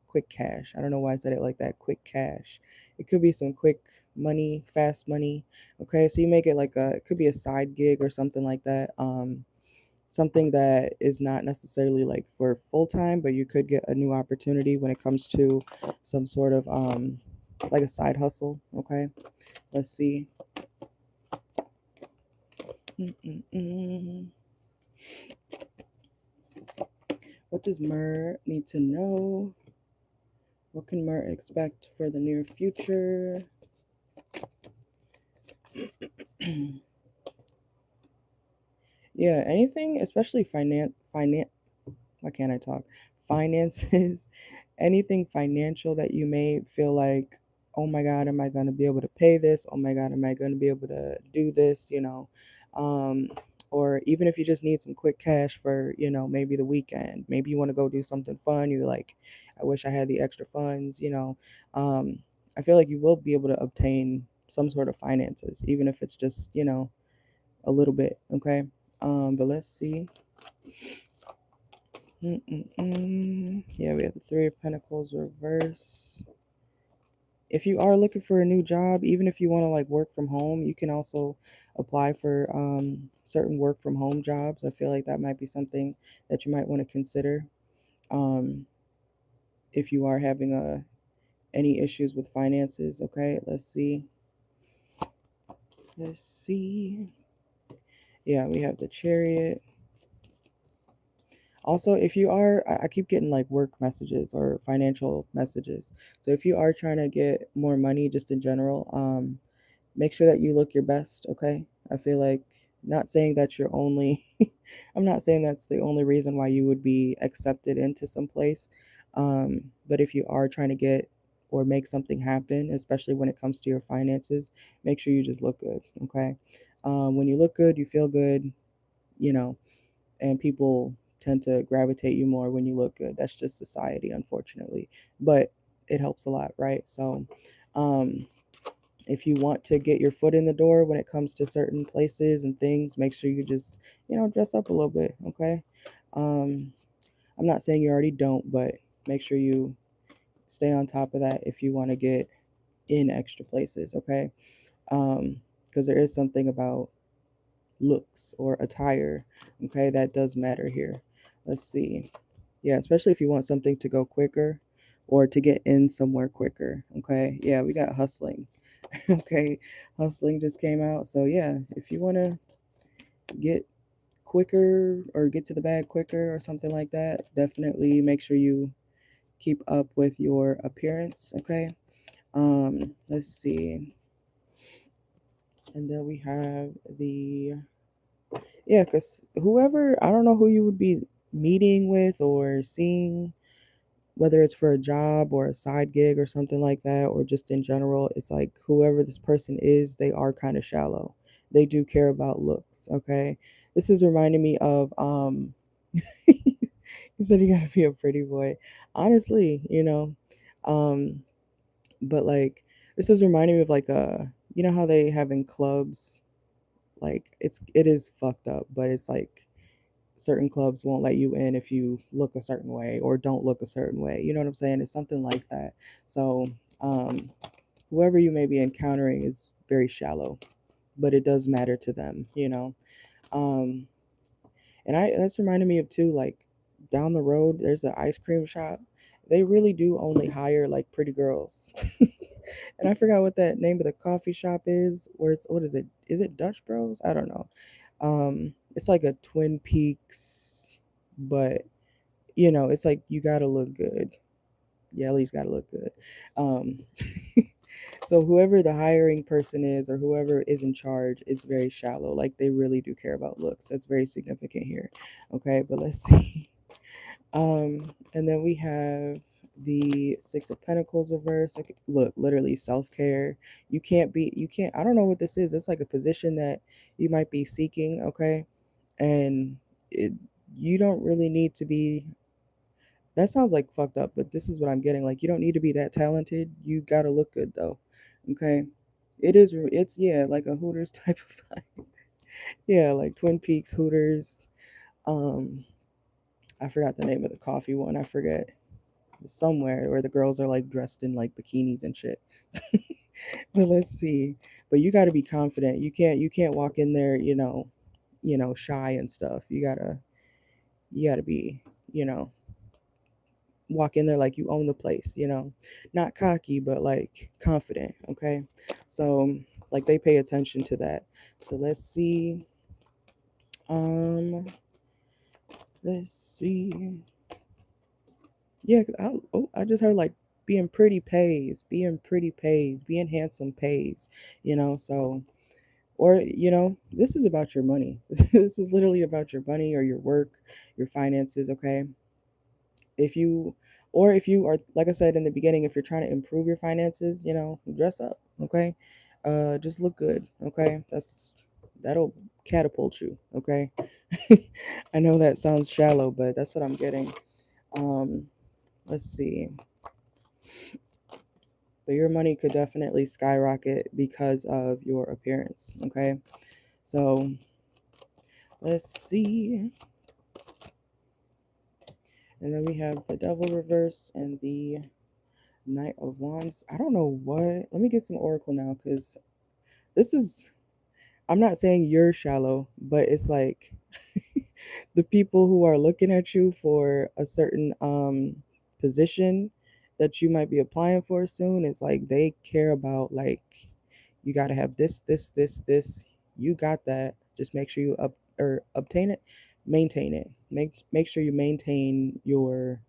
Quick cash. I don't know why I said it like that. Quick cash. It could be some quick money, fast money. Okay, so you make it like it could be a side gig or something like that. Something that is not necessarily like for full time, but you could get a new opportunity when it comes to some sort of like a side hustle. Okay, let's see. Mm-mm-mm. What does Myrrh need to know? What can Myrrh expect for the near future? Yeah, anything, especially finance. Why can't I talk? Finances, anything financial that you may feel like, oh my God, am I going to be able to pay this? Oh my God, am I going to be able to do this? Um, or even if you just need some quick cash for, maybe the weekend, maybe you want to go do something fun. You're like, I wish I had the extra funds. I feel like you will be able to obtain some sort of finances, even if it's just, a little bit. Okay. But let's see. Yeah, we have the Three of Pentacles reverse. If you are looking for a new job, even if you want to like work from home, you can also apply for certain work from home jobs. I feel like that might be something that you might want to consider um, if you are having any issues with finances. Okay, let's see. Let's see. Yeah, we have the Chariot. Also, if you are, I keep getting like work messages or financial messages. So if you are trying to get more money just in general, make sure that you look your best, okay? I feel like not saying that you're only, I'm not saying that's the only reason why you would be accepted into some place. But if you are trying to get or make something happen, especially when it comes to your finances, make sure you just look good, okay? When you look good, you feel good, you know, and people tend to gravitate you more when you look good. That's just society, unfortunately, but it helps a lot, right? So, um, if you want to get your foot in the door when it comes to certain places and things, make sure you just, dress up a little bit, okay? Um, I'm not saying you already don't, but make sure you stay on top of that if you want to get in extra places, okay? Because there is something about looks or attire, okay, that does matter here. Let's see. Yeah, especially if you want something to go quicker or to get in somewhere quicker, okay? Yeah, we got hustling. Okay, hustling just came out. So yeah, if you want to get quicker or get to the bag quicker or something like that, definitely make sure you keep up with your appearance, okay? Let's see. And then we have the, yeah, because whoever, I don't know who you would be meeting with or seeing, whether it's for a job or a side gig or something like that, or just in general, it's like whoever this person is, they are kind of shallow. They do care about looks, okay? This is reminding me of you said you gotta be a pretty boy. Honestly, um, but like this is reminding me of like you know how they have in clubs, like it is fucked up, but it's like certain clubs won't let you in if you look a certain way or don't look a certain way. You know what I'm saying? It's something like that. So Whoever you may be encountering is very shallow, but it does matter to them, you know. Um, and that's reminded me of too, like down the road, there's an ice cream shop. They really do only hire like pretty girls. And I forgot what that name of the coffee shop is. Where it's what is it? Is it Dutch Bros? I don't know. It's like a Twin Peaks, but you know, it's like you gotta look good. Yeah, at least gotta look good. Um, so whoever the hiring person is or whoever is in charge is very shallow. Like they really do care about looks. That's very significant here. Okay, but let's see. And then we have the Six of Pentacles reverse. Like, look, literally self-care. You can't, I don't know what this is. It's like a position that you might be seeking, okay? And it, you don't really need to be, that sounds like fucked up, but this is what I'm getting. Like, you don't need to be that talented. You gotta look good though, okay? It's, yeah, like a Hooters type of vibe. Yeah, like Twin Peaks, Hooters. Um, I forgot the name of the coffee one. I forget somewhere where the girls are like dressed in like bikinis and shit. But let's see. But you got to be confident. You can't walk in there, shy and stuff. You got to be, you know, walk in there like you own the place, Not cocky, but like confident, okay? So like they pay attention to that. So let's see. Um let's see. Yeah, 'cause I just heard like being pretty pays, being handsome pays, so, or, this is about your money. This is literally about your money or your work, your finances, okay? If you, or if you are, like I said in the beginning, if you're trying to improve your finances, dress up, okay? Just look good, okay? That'll catapult you, okay? I know that sounds shallow, but that's what I'm getting. Um, let's see. But your money could definitely skyrocket because of your appearance, okay? So let's see. And then we have the Devil reverse and the Knight of Wands. I don't know what. Let me get some Oracle now because this is, I'm not saying you're shallow, but it's like the people who are looking at you for a certain position that you might be applying for soon, it's like they care about, like, you got to have this. You got that. Just make sure you obtain it, maintain it. Make sure you maintain your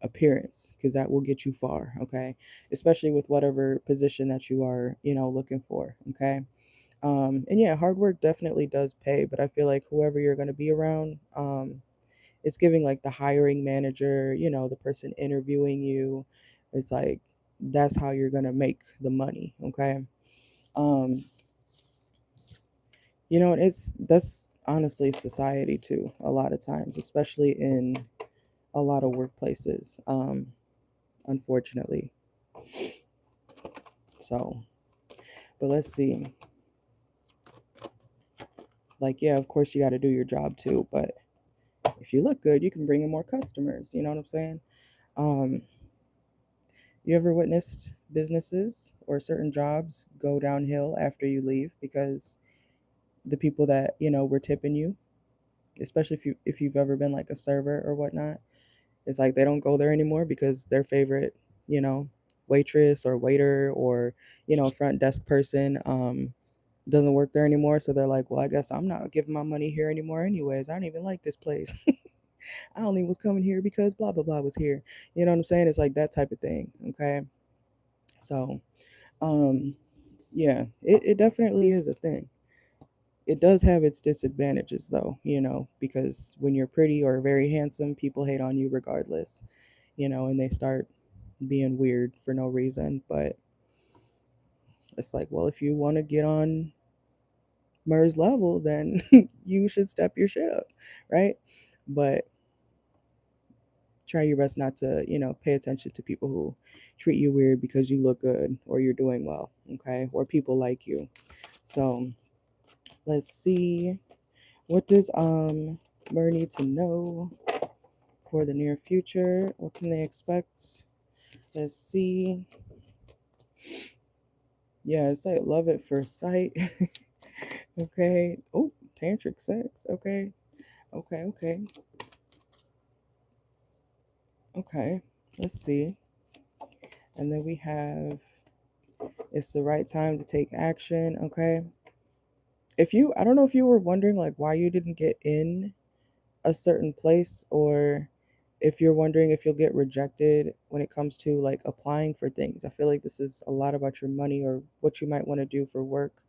appearance because that will get you far, okay? Especially with whatever position that you are, looking for, okay? And yeah, hard work definitely does pay, but I feel like whoever you're going to be around, it's giving like the hiring manager, the person interviewing you. It's like that's how you're going to make the money, okay? Um, it's that's honestly society too, a lot of times, especially in a lot of workplaces, unfortunately. So, but let's see. Like, yeah, of course you got to do your job too, but if you look good, you can bring in more customers. You know what I'm saying? Um, you ever witnessed businesses or certain jobs go downhill after you leave because the people that, were tipping you, especially if you've ever been like a server or whatnot, it's like they don't go there anymore because their favorite, you know, waitress or waiter or, front desk person doesn't work there anymore. So they're like, well, I guess I'm not giving my money here anymore anyways. I don't even like this place. I only was coming here because blah blah blah was here. You know what I'm saying? It's like that type of thing. Okay. So um yeah, it definitely is a thing. It does have its disadvantages though, because when you're pretty or very handsome, people hate on you regardless, and they start being weird for no reason. But it's like, well, if you want to get on Murr's level, then you should step your shit up, right? But try your best not to, pay attention to people who treat you weird because you look good or you're doing well, okay? Or people like you. So let's see. What does Mur need to know for the near future? What can they expect? Let's see. Yeah, it's like love at first sight. Okay. Oh, tantric sex. Okay. Okay. Okay. Okay. Let's see. And then we have it's the right time to take action. Okay. I don't know if you were wondering like why you didn't get in a certain place, or if you're wondering if you'll get rejected when it comes to like applying for things. I feel like this is a lot about your money or what you might want to do for work.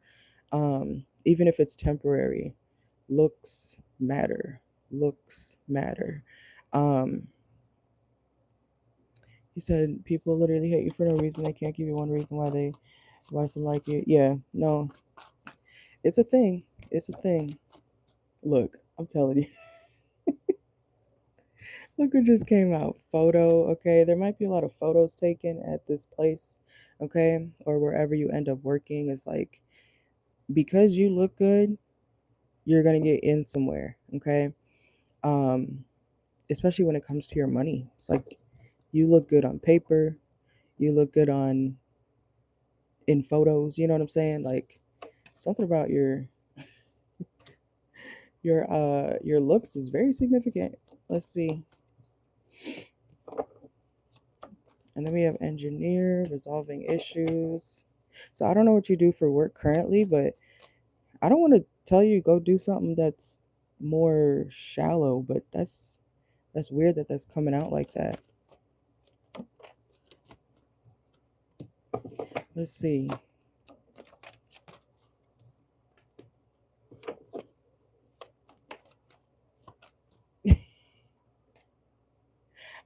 Even if it's temporary, looks matter. Looks matter. Um, you said people literally hate you for no reason. They can't give you one reason why some like you. Yeah, no, it's a thing. It's a thing. Look, I'm telling you. Look what just came out. Photo, okay? There might be a lot of photos taken at this place, okay? Or wherever you end up working. It's like because you look good, you're gonna get in somewhere, okay? Um, Especially when it comes to your money. It's like you look good on paper, you look good on in photos, you know what I'm saying? Like something about your looks is very significant. Let's see. And then we have engineer, resolving issues. So I don't know what you do for work currently, but I don't want to tell you go do something that's more shallow, but that's weird that that's coming out like that. Let's see.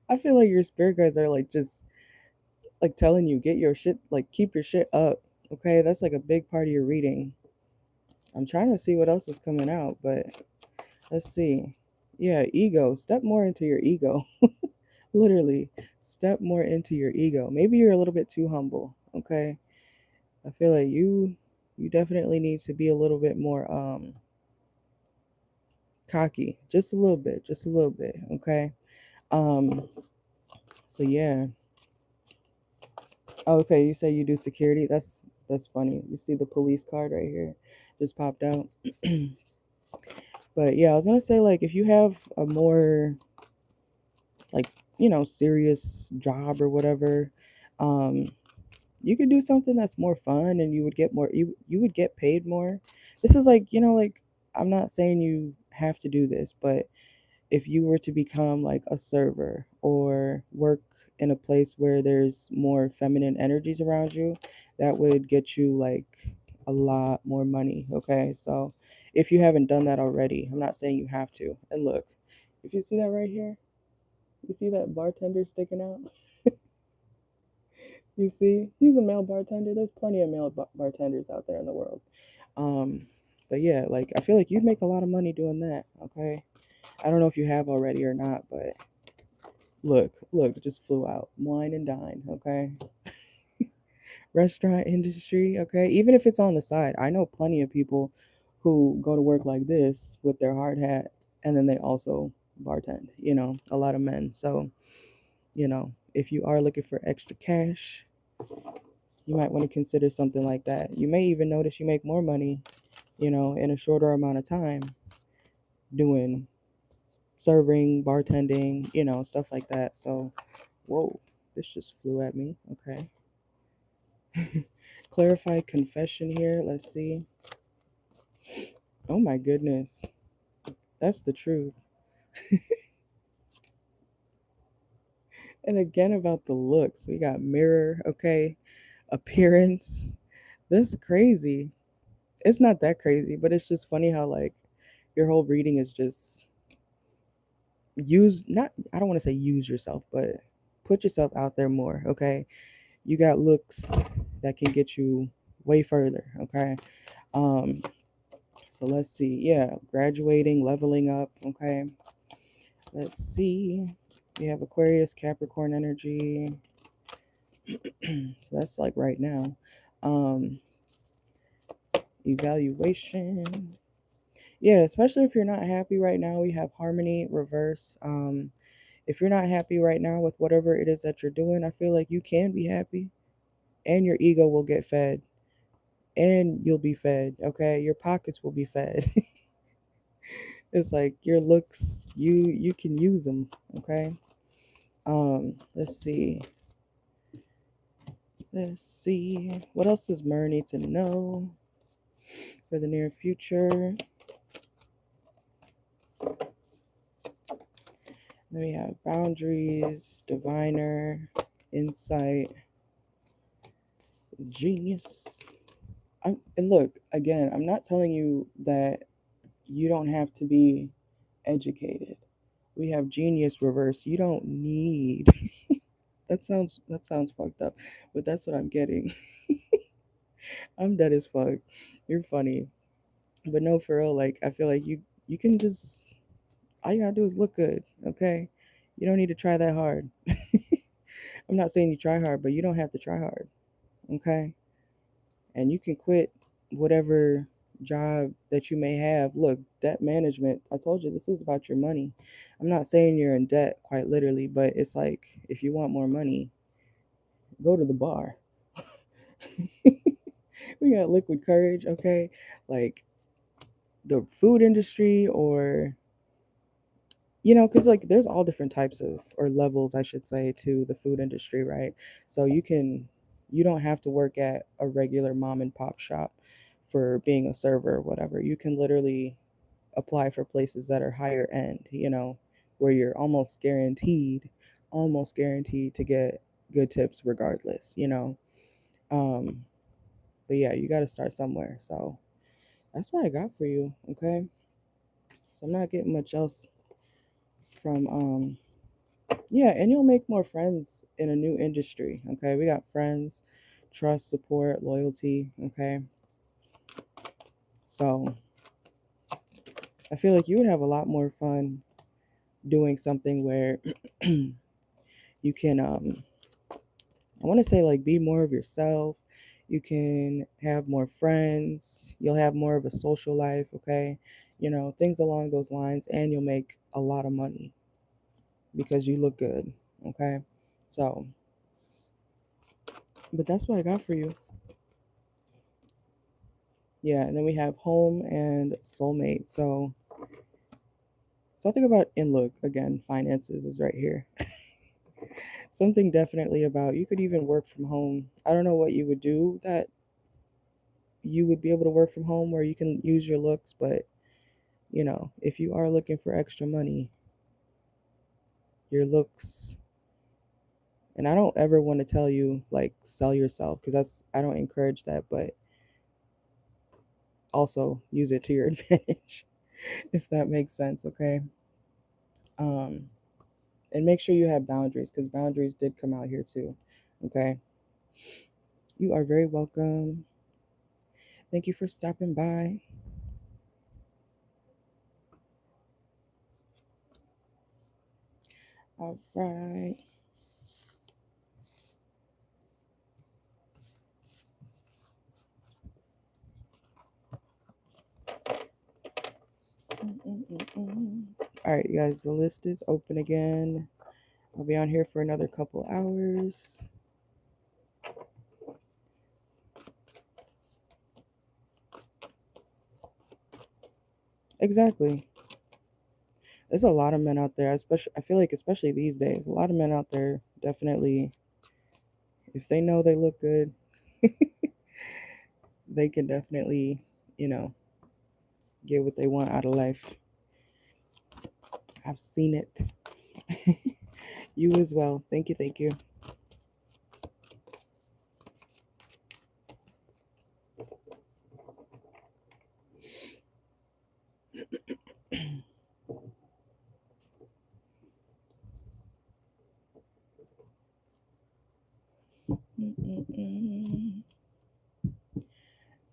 I feel like your spirit guides are like just like telling you get your shit like keep your shit up. Okay, that's like a big part of your reading. I'm trying to see what else is coming out, but let's see. Yeah, ego. Step more into your ego. Literally, step more into your ego. Maybe you're a little bit too humble. Okay, I feel like you definitely need to be a little bit more cocky, just a little bit, just a little bit. Okay. Um. So yeah. Oh, okay, you say you do security. That's funny. You see the police card right here, just popped out. But yeah, I was gonna say like if you have a more like serious job or whatever, um, you could do something that's more fun and you would get more. You would get paid more. This is like like I'm not saying you have to do this, but if you were to become like a server or work in a place where there's more feminine energies around you, that would get you like a lot more money. Okay. So if you haven't done that already, I'm not saying you have to. And look, if you see that right here, you see that bartender sticking out? You see, he's a male bartender. There's plenty of male bartenders out there in the world. Um, but yeah, like I feel like you'd make a lot of money doing that. Okay. I don't know if you have already or not, but look, it just flew out. Wine and dine, okay? Restaurant industry, okay? Even if it's on the side, I know plenty of people who go to work like this with their hard hat and then they also bartend, a lot of men. So, if you are looking for extra cash, you might want to consider something like that. You may even notice you make more money, in a shorter amount of time doing serving, bartending, stuff like that. So, whoa, this just flew at me. Okay. Clarify confession here. Let's see. Oh my goodness. That's the truth. And again, about the looks, we got mirror, okay, appearance. That's crazy. It's not that crazy, but it's just funny how, like, your whole reading is just not, I don't want to say use yourself, but put yourself out there more, okay? You got looks that can get you way further, okay? Um, So let's see. Yeah, graduating, leveling up. Okay. Let's see. We have Aquarius, Capricorn energy. So that's like right now. Um, Evaluation. Yeah, especially if you're not happy right now, we have harmony, reverse. If you're not happy right now with whatever it is that you're doing, I feel like you can be happy. and your ego will get fed, and you'll be fed, okay? Your pockets will be fed. It's like your looks, you can use them, okay? Let's see. Let's see. What else does Myrrh need to know for the near future? Then we have boundaries, diviner, insight, genius. And look, again, I'm not telling you that you don't have to be educated. We have genius reverse. You don't need that sounds fucked up, but that's what I'm getting. I'm dead as fuck. You're funny. But no, for real, like I feel like you can just, all you gotta do is look good, okay? You don't need to try that hard. I'm not saying you try hard, but you don't have to try hard, okay? And you can quit whatever job that you may have. Look, debt management, I told you this is about your money. I'm not saying you're in debt quite literally, but it's like if you want more money, go to the bar. We got liquid courage, okay? Like the food industry, or because like there's all different types of, or levels I should say, to the food industry, right? So you don't have to work at a regular mom and pop shop for being a server or whatever. You can literally apply for places that are higher end, where you're almost guaranteed to get good tips regardless, um but yeah, you got to start somewhere. So that's what I got for you, okay? So I'm not getting much else from yeah, and you'll make more friends in a new industry, okay? We got friends, trust, support, loyalty, okay? So I feel like you would have a lot more fun doing something where you can I want to say like be more of yourself. You can have more friends, you'll have more of a social life, okay? Things along those lines, and you'll make a lot of money because you look good, okay? So, but that's what I got for you. Yeah, and then we have home and soulmate. So something about, and look, again, finances is right here. Something definitely about, you could even work from home. I don't know what you would do that you would be able to work from home where you can use your looks, but if you are looking for extra money, your looks, and I don't ever want to tell you like sell yourself, because I don't encourage that, but also use it to your advantage, if that makes sense, okay? Um, and make sure you have boundaries, because boundaries did come out here too, okay? You are very welcome. Thank you for stopping by. All right. All right, you guys, the list is open again. I'll be on here for another couple hours. Exactly. There's a lot of men out there, especially, I feel like especially these days, a lot of men out there definitely, if they know they look good, they can definitely, you know, get what they want out of life. I've seen it. You as well. Thank you. Thank you.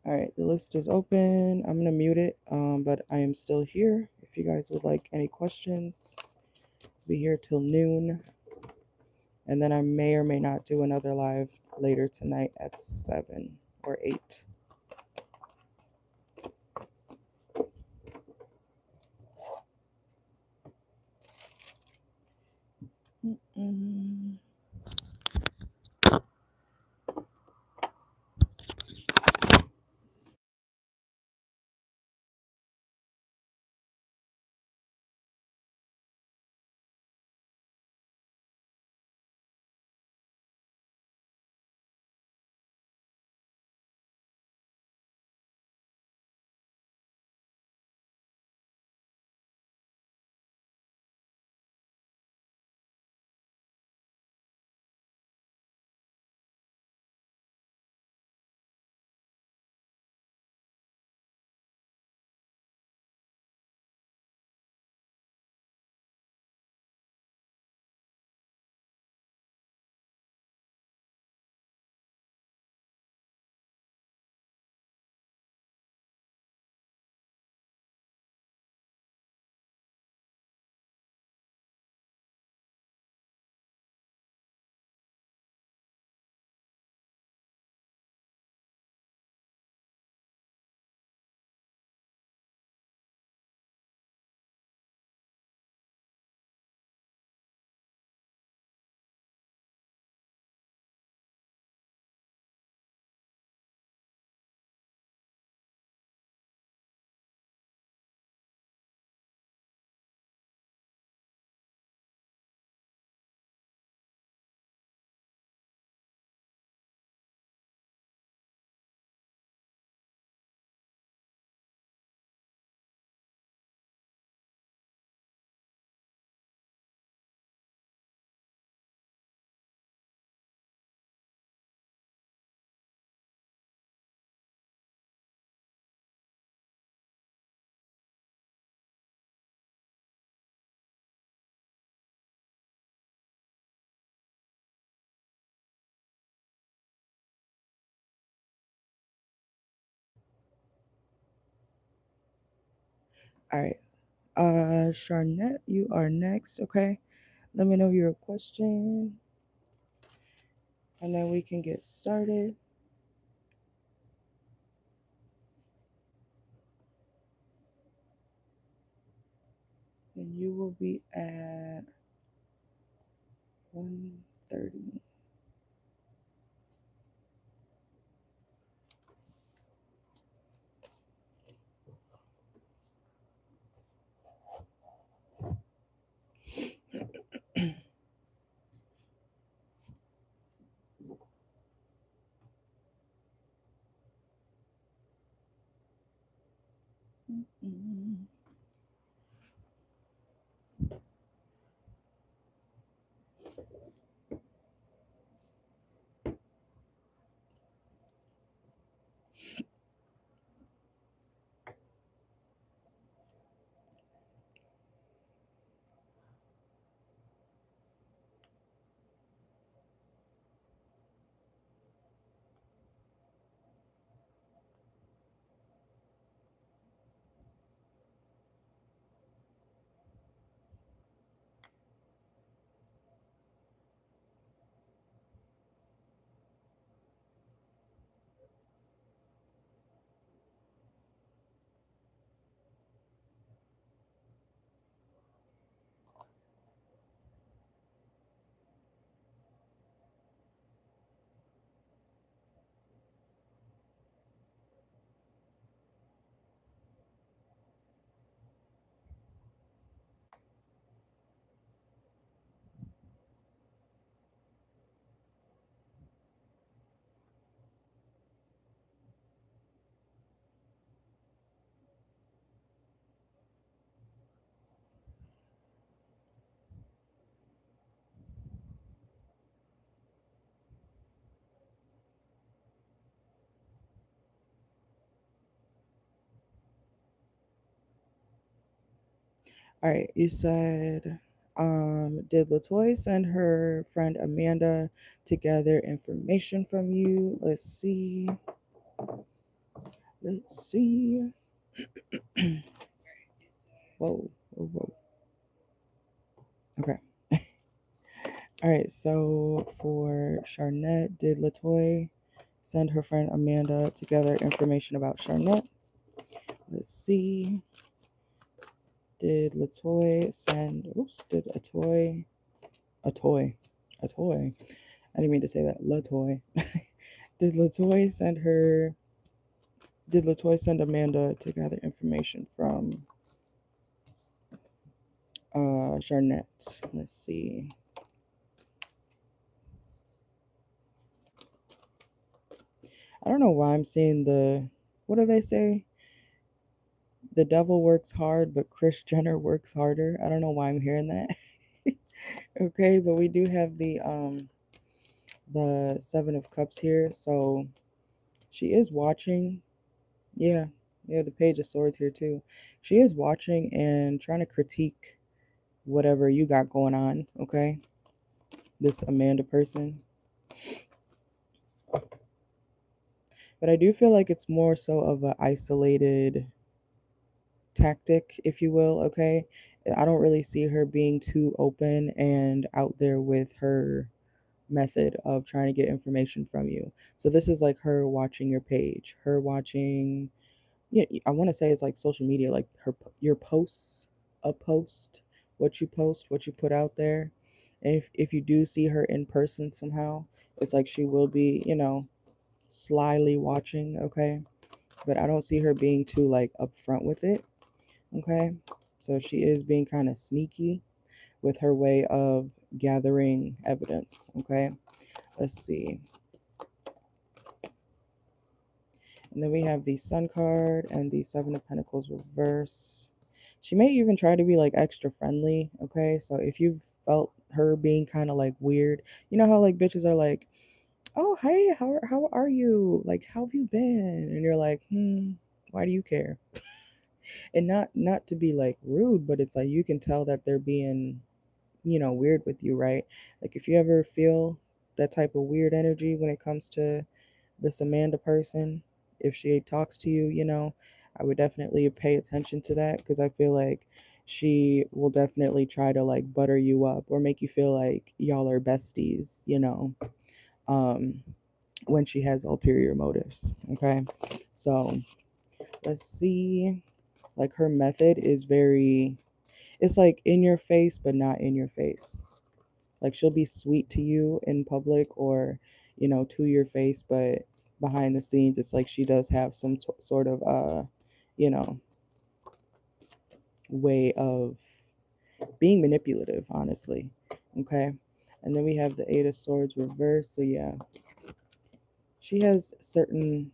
All right, the list is open. I'm gonna mute it, but I am still here. If you guys would like any questions, be here till noon, and then I may or may not do another live later tonight at 7 or 8. All right. Charnette, you are next. Okay. Let me know your question, and then we can get started. And you will be at 1:30. All right, you said, did Latoya send her friend Amanda to gather information from you? Let's see. Let's see. Whoa, whoa, whoa. Okay. All right, so for Charnette, did Latoya send her friend Amanda to gather information about Charnette? Let's see. Did Latoya send, oops, did a toy, a toy. I didn't mean to say that, Latoya. Did Latoya send her, did Latoya send Amanda to gather information from Charnette? Let's see. I don't know why I'm seeing the, what do they say? The devil works hard, but Kris Jenner works harder. I don't know why I'm hearing that. Okay, but we do have the Seven of Cups here, so she is watching. Yeah, yeah, the Page of Swords here too. She is watching and trying to critique whatever you got going on, okay? This Amanda person. But I do feel like it's more so of an isolated tactic, if you will, okay? I don't really see her being too open and out there with her method of trying to get information from you. So this is like her watching your page, her watching, yeah, I want to say it's like social media, like your posts, a post, what you put out there. And if you do see her in person somehow, it's like she will be, slyly watching, okay? But I don't see her being too like upfront with it, okay? So she is being kind of sneaky with her way of gathering evidence, okay? Let's see. And then we have the Sun card and the Seven of Pentacles reverse. She may even try to be like extra friendly, okay? So if you've felt her being kind of like weird, you know how like bitches are like, "Oh, hey, how are you? Like, how have you been?" And you're like, why do you care?" And not to be like rude, but it's like you can tell that they're being, weird with you, right? Like if you ever feel that type of weird energy when it comes to this Amanda person, if she talks to you, I would definitely pay attention to that, because I feel like she will definitely try to like butter you up or make you feel like y'all are besties, um, when she has ulterior motives. Okay. So let's see. Like her method is very, it's like in your face, but not in your face. Like she'll be sweet to you in public or, to your face, but behind the scenes, it's like she does have some sort of, you know, way of being manipulative, honestly. Okay. And then we have the Eight of Swords reversed. So, yeah, she has certain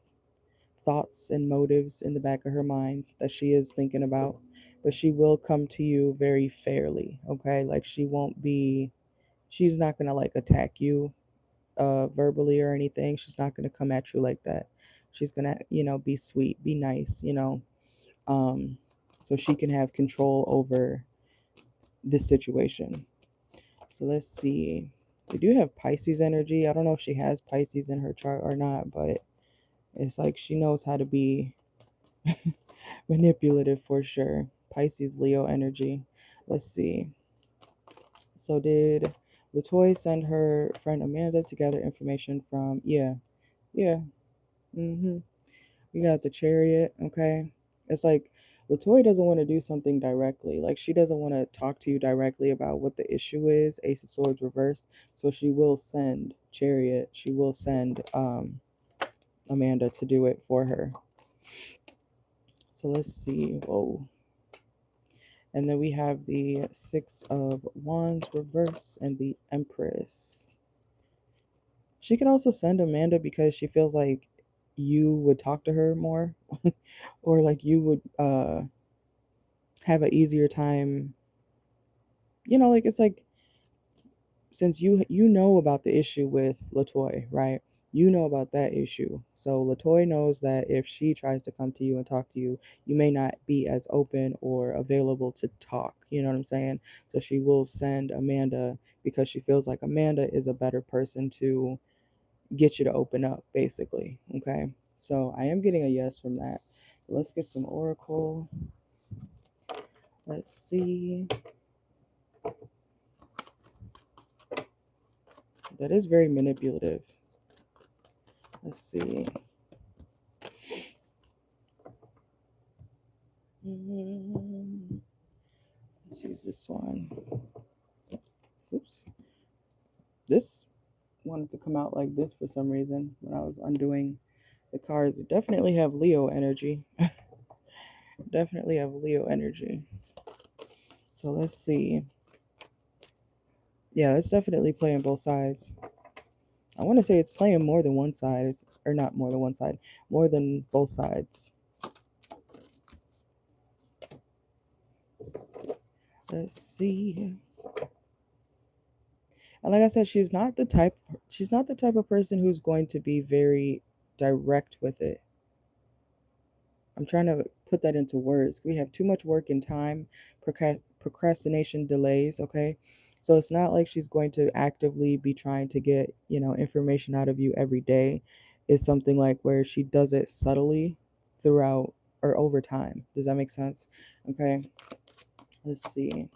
thoughts and motives in the back of her mind that she is thinking about, but she will come to you very fairly. Okay. Like she's not going to like attack you verbally or anything. She's not going to come at you like that. She's going to, be sweet, be nice, um, so she can have control over this situation. So let's see. We do have Pisces energy. I don't know if she has Pisces in her chart or not, but it's like she knows how to be manipulative for sure. Pisces, Leo energy. Let's see. So did Latoya send her friend Amanda to gather information from? Yeah, yeah. Mm-hmm. We got the Chariot. Okay. It's like Latoya doesn't want to do something directly. Like she doesn't want to talk to you directly about what the issue is. Ace of Swords reversed. So she will send Chariot. She will send Amanda to do it for her. So let's see. Whoa. And then we have the Six of Wands reverse and the Empress. She can also send Amanda because she feels like you would talk to her more or like you would have an easier time. Like it's like, since you know about the issue with Latoya, right? You know about that issue. So Latoya knows that if she tries to come to you and talk to you, you may not be as open or available to talk. You know what I'm saying? So she will send Amanda because she feels like Amanda is a better person to get you to open up, basically. Okay. So I am getting a yes from that. Let's get some oracle. Let's see. That is very manipulative. Let's see. Let's use this one. Oops. This wanted to come out like this for some reason when I was undoing the cards. Definitely have Leo energy. Definitely have Leo energy. So let's see. Yeah, it's definitely playing both sides. I want to say it's playing more than one side, or not more than one side, more than both sides. Let's see. And like I said, she's not the type of person who's going to be very direct with it. I'm trying to put that into words. We have too much work and time, procrastination delays, okay? So it's not like she's going to actively be trying to get, information out of you every day. It's something like where she does it subtly throughout or over time. Does that make sense? Okay. Let's see.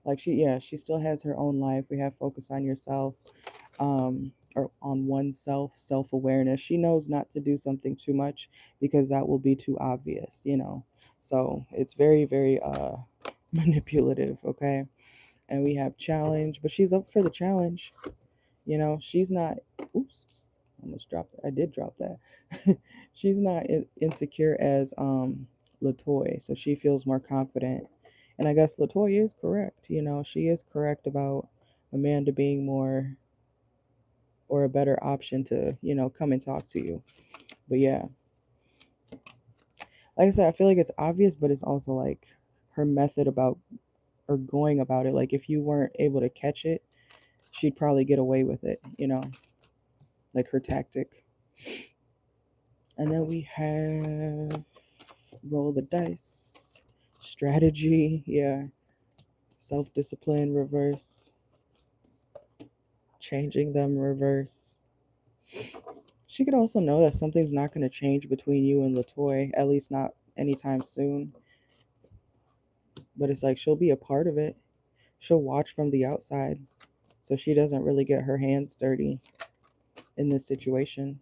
Like she still has her own life. We have focus on yourself, or on oneself, self-awareness. She knows not to do something too much because that will be too obvious. So it's very, very manipulative, okay? And we have challenge, but she's up for the challenge. She's not, oops, almost dropped it. I did drop that. She's not insecure as Latoya, so she feels more confident. And I guess Latoya is correct. She is correct about Amanda being more or a better option to, come and talk to you. But yeah, like I said, I feel like it's obvious, but it's also like her method about or going about it. Like if you weren't able to catch it, she'd probably get away with it, like her tactic. And then we have roll the dice, strategy, yeah, self discipline, reverse, changing them, reverse. She could also know that something's not going to change between you and Latoy, at least not anytime soon. But it's like she'll be a part of it. She'll watch from the outside so she doesn't really get her hands dirty in this situation.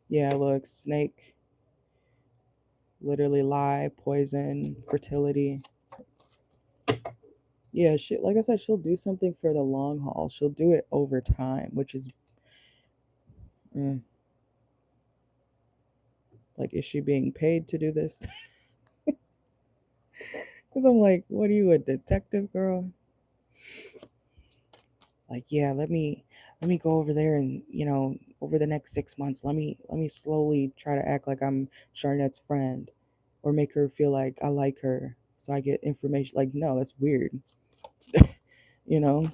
Yeah, look, snake, literally lie, poison, fertility. Yeah, she, like I said, she'll do something for the long haul. She'll do it over time, which is like, is she being paid to do this? Because I'm like, what are you, a detective, girl? Like, yeah, let me go over there and, over the next 6 months, let me slowly try to act like I'm Charnette's friend, or make her feel like I like her, so I get information. Like, no, that's weird. you know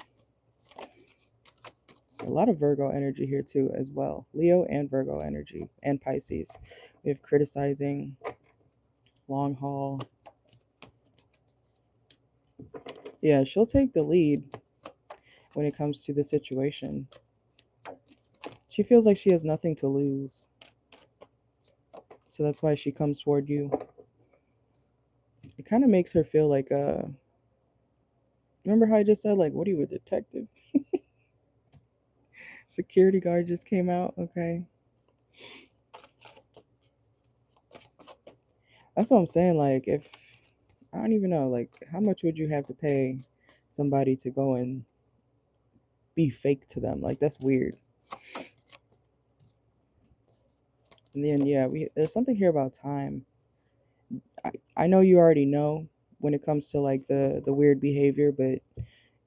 a lot of Virgo energy here too as well. Leo and Virgo energy, and Pisces. We have criticizing, long haul. Yeah, she'll take the lead when it comes to the situation. She feels like she has nothing to lose. So that's why she comes toward you. It kind of makes her feel like, remember how I just said, like, what are you, a detective? Security guard just came out. Okay. That's what I'm saying. Like, if, I don't even know, like, how much would you have to pay somebody to go and be fake to them? Like, that's weird. And then, yeah, there's something here about time. I know you already know when it comes to like the weird behavior, but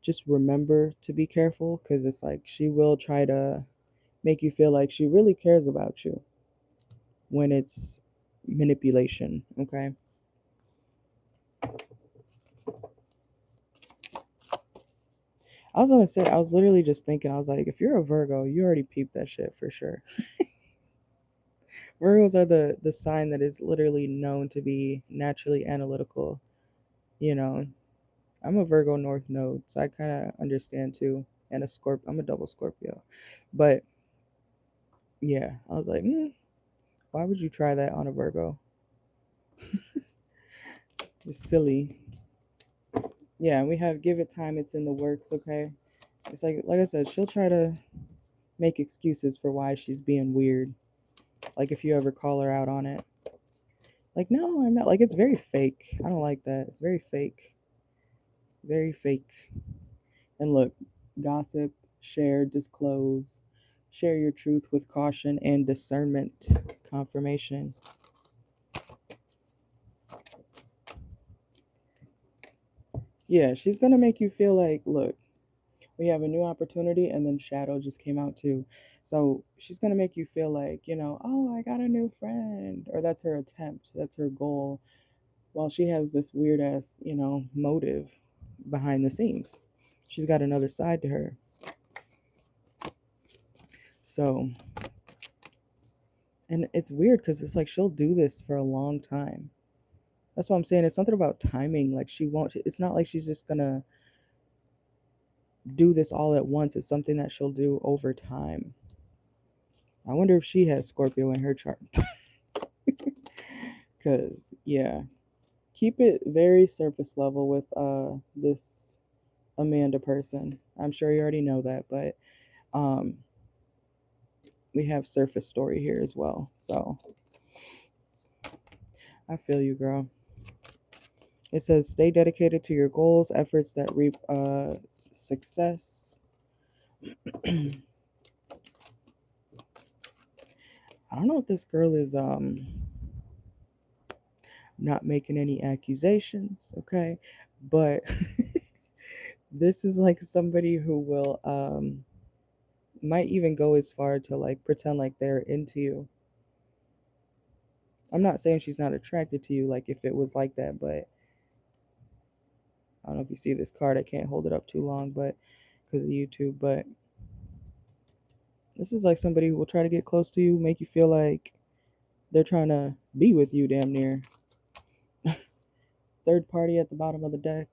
just remember to be careful, because it's like she will try to make you feel like she really cares about you when it's manipulation. Okay. I was gonna say, I was literally just thinking, I was like, if you're a Virgo, you already peeped that shit for sure. Virgos are the sign that is literally known to be naturally analytical. You know, I'm a Virgo North Node, so I kind of understand too. And I'm a double Scorpio, but yeah, I was like, why would you try that on a Virgo? It's silly. Yeah, we have give it time. It's in the works. Okay, it's like I said, she'll try to make excuses for why she's being weird. Like if you ever call her out on it, like, no, I'm not. Like, it's very fake. I don't like that. It's very fake. Very fake. And look, gossip, share, disclose, share your truth with caution and discernment. Confirmation. Yeah, she's gonna make you feel like, look, we have a new opportunity, and then Shadow just came out too. So she's gonna make you feel like, oh, I got a new friend, or that's her attempt, that's her goal, while she has this weird ass, motive behind the scenes. She's got another side to her. So, and it's weird because it's like she'll do this for a long time. That's what I'm saying. It's something about timing. Like, she won't, it's not like she's just gonna do this all at once. It's something that she'll do over time. I wonder if she has Scorpio in her chart. Because, yeah, keep it very surface level with this Amanda person. I'm sure you already know that, but um, we have surface story here as well. So I feel you, girl. It says stay dedicated to your goals, efforts that reap success. I don't know if this girl is not making any accusations, okay? But this is like somebody who will might even go as far to like pretend like they're into you. I'm not saying she's not attracted to you, like if it was like that, but I don't know if you see this card. I can't hold it up too long, but because of YouTube, but this is like somebody who will try to get close to you, make you feel like they're trying to be with you damn near. Third party at the bottom of the deck.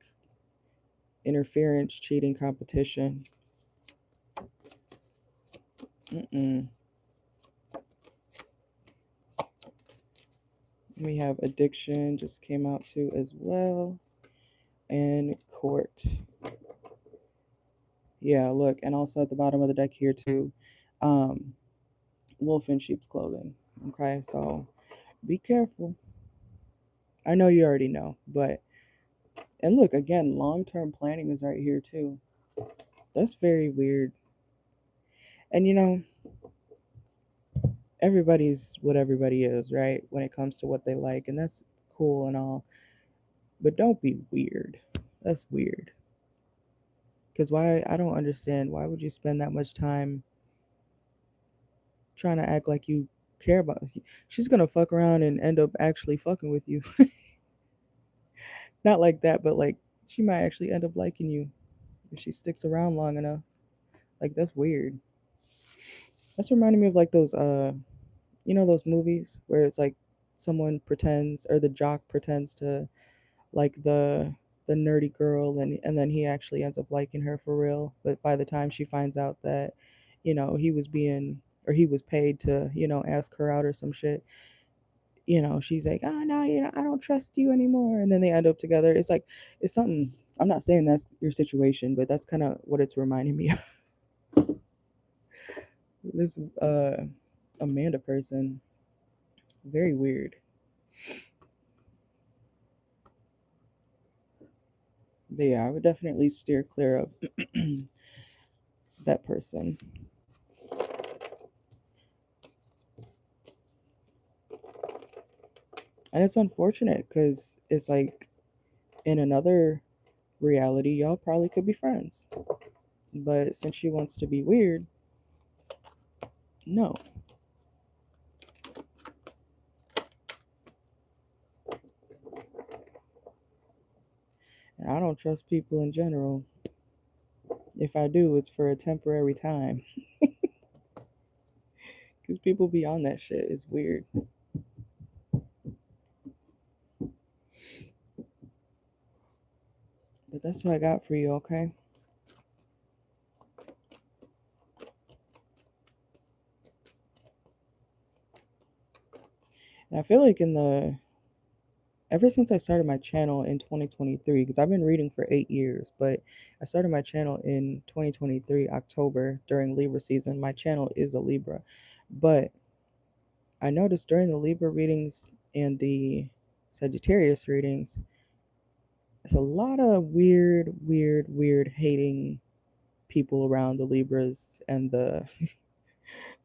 Interference, cheating, competition. Mm-mm. We have addiction just came out too as well. And court. Yeah, look, and also at the bottom of the deck here too. Um, wolf in sheep's clothing. Okay, so be careful. I know you already know, but and look again, long-term planning is right here too. That's very weird. And everybody's what everybody is, right? When it comes to what they like, and that's cool and all. But don't be weird. That's weird. Because why? I don't understand. Why would you spend that much time trying to act like you care about? She's gonna fuck around and end up actually fucking with you. Not like that, but like she might actually end up liking you if she sticks around long enough. Like that's weird. That's reminding me of like those those movies where it's like someone pretends or the jock pretends to like the nerdy girl and then he actually ends up liking her for real, but by the time she finds out that he was being or he was paid to ask her out or some shit, she's like, oh no, I don't trust you anymore, and then they end up together. It's like it's something. I'm not saying that's your situation, but that's kind of what it's reminding me of. This Amanda person, very weird. But yeah, I would definitely steer clear of that person. And it's unfortunate because it's like in another reality, y'all probably could be friends. But since she wants to be weird, no. And I don't trust people in general. If I do, it's for a temporary time. Because people be on that shit. It's weird. But that's what I got for you, okay? And I feel like ever since I started my channel in 2023, because I've been reading for 8 years, but I started my channel in 2023, October, during Libra season. My channel is a Libra. But I noticed during the Libra readings and the Sagittarius readings, it's a lot of weird hating people around the Libras and the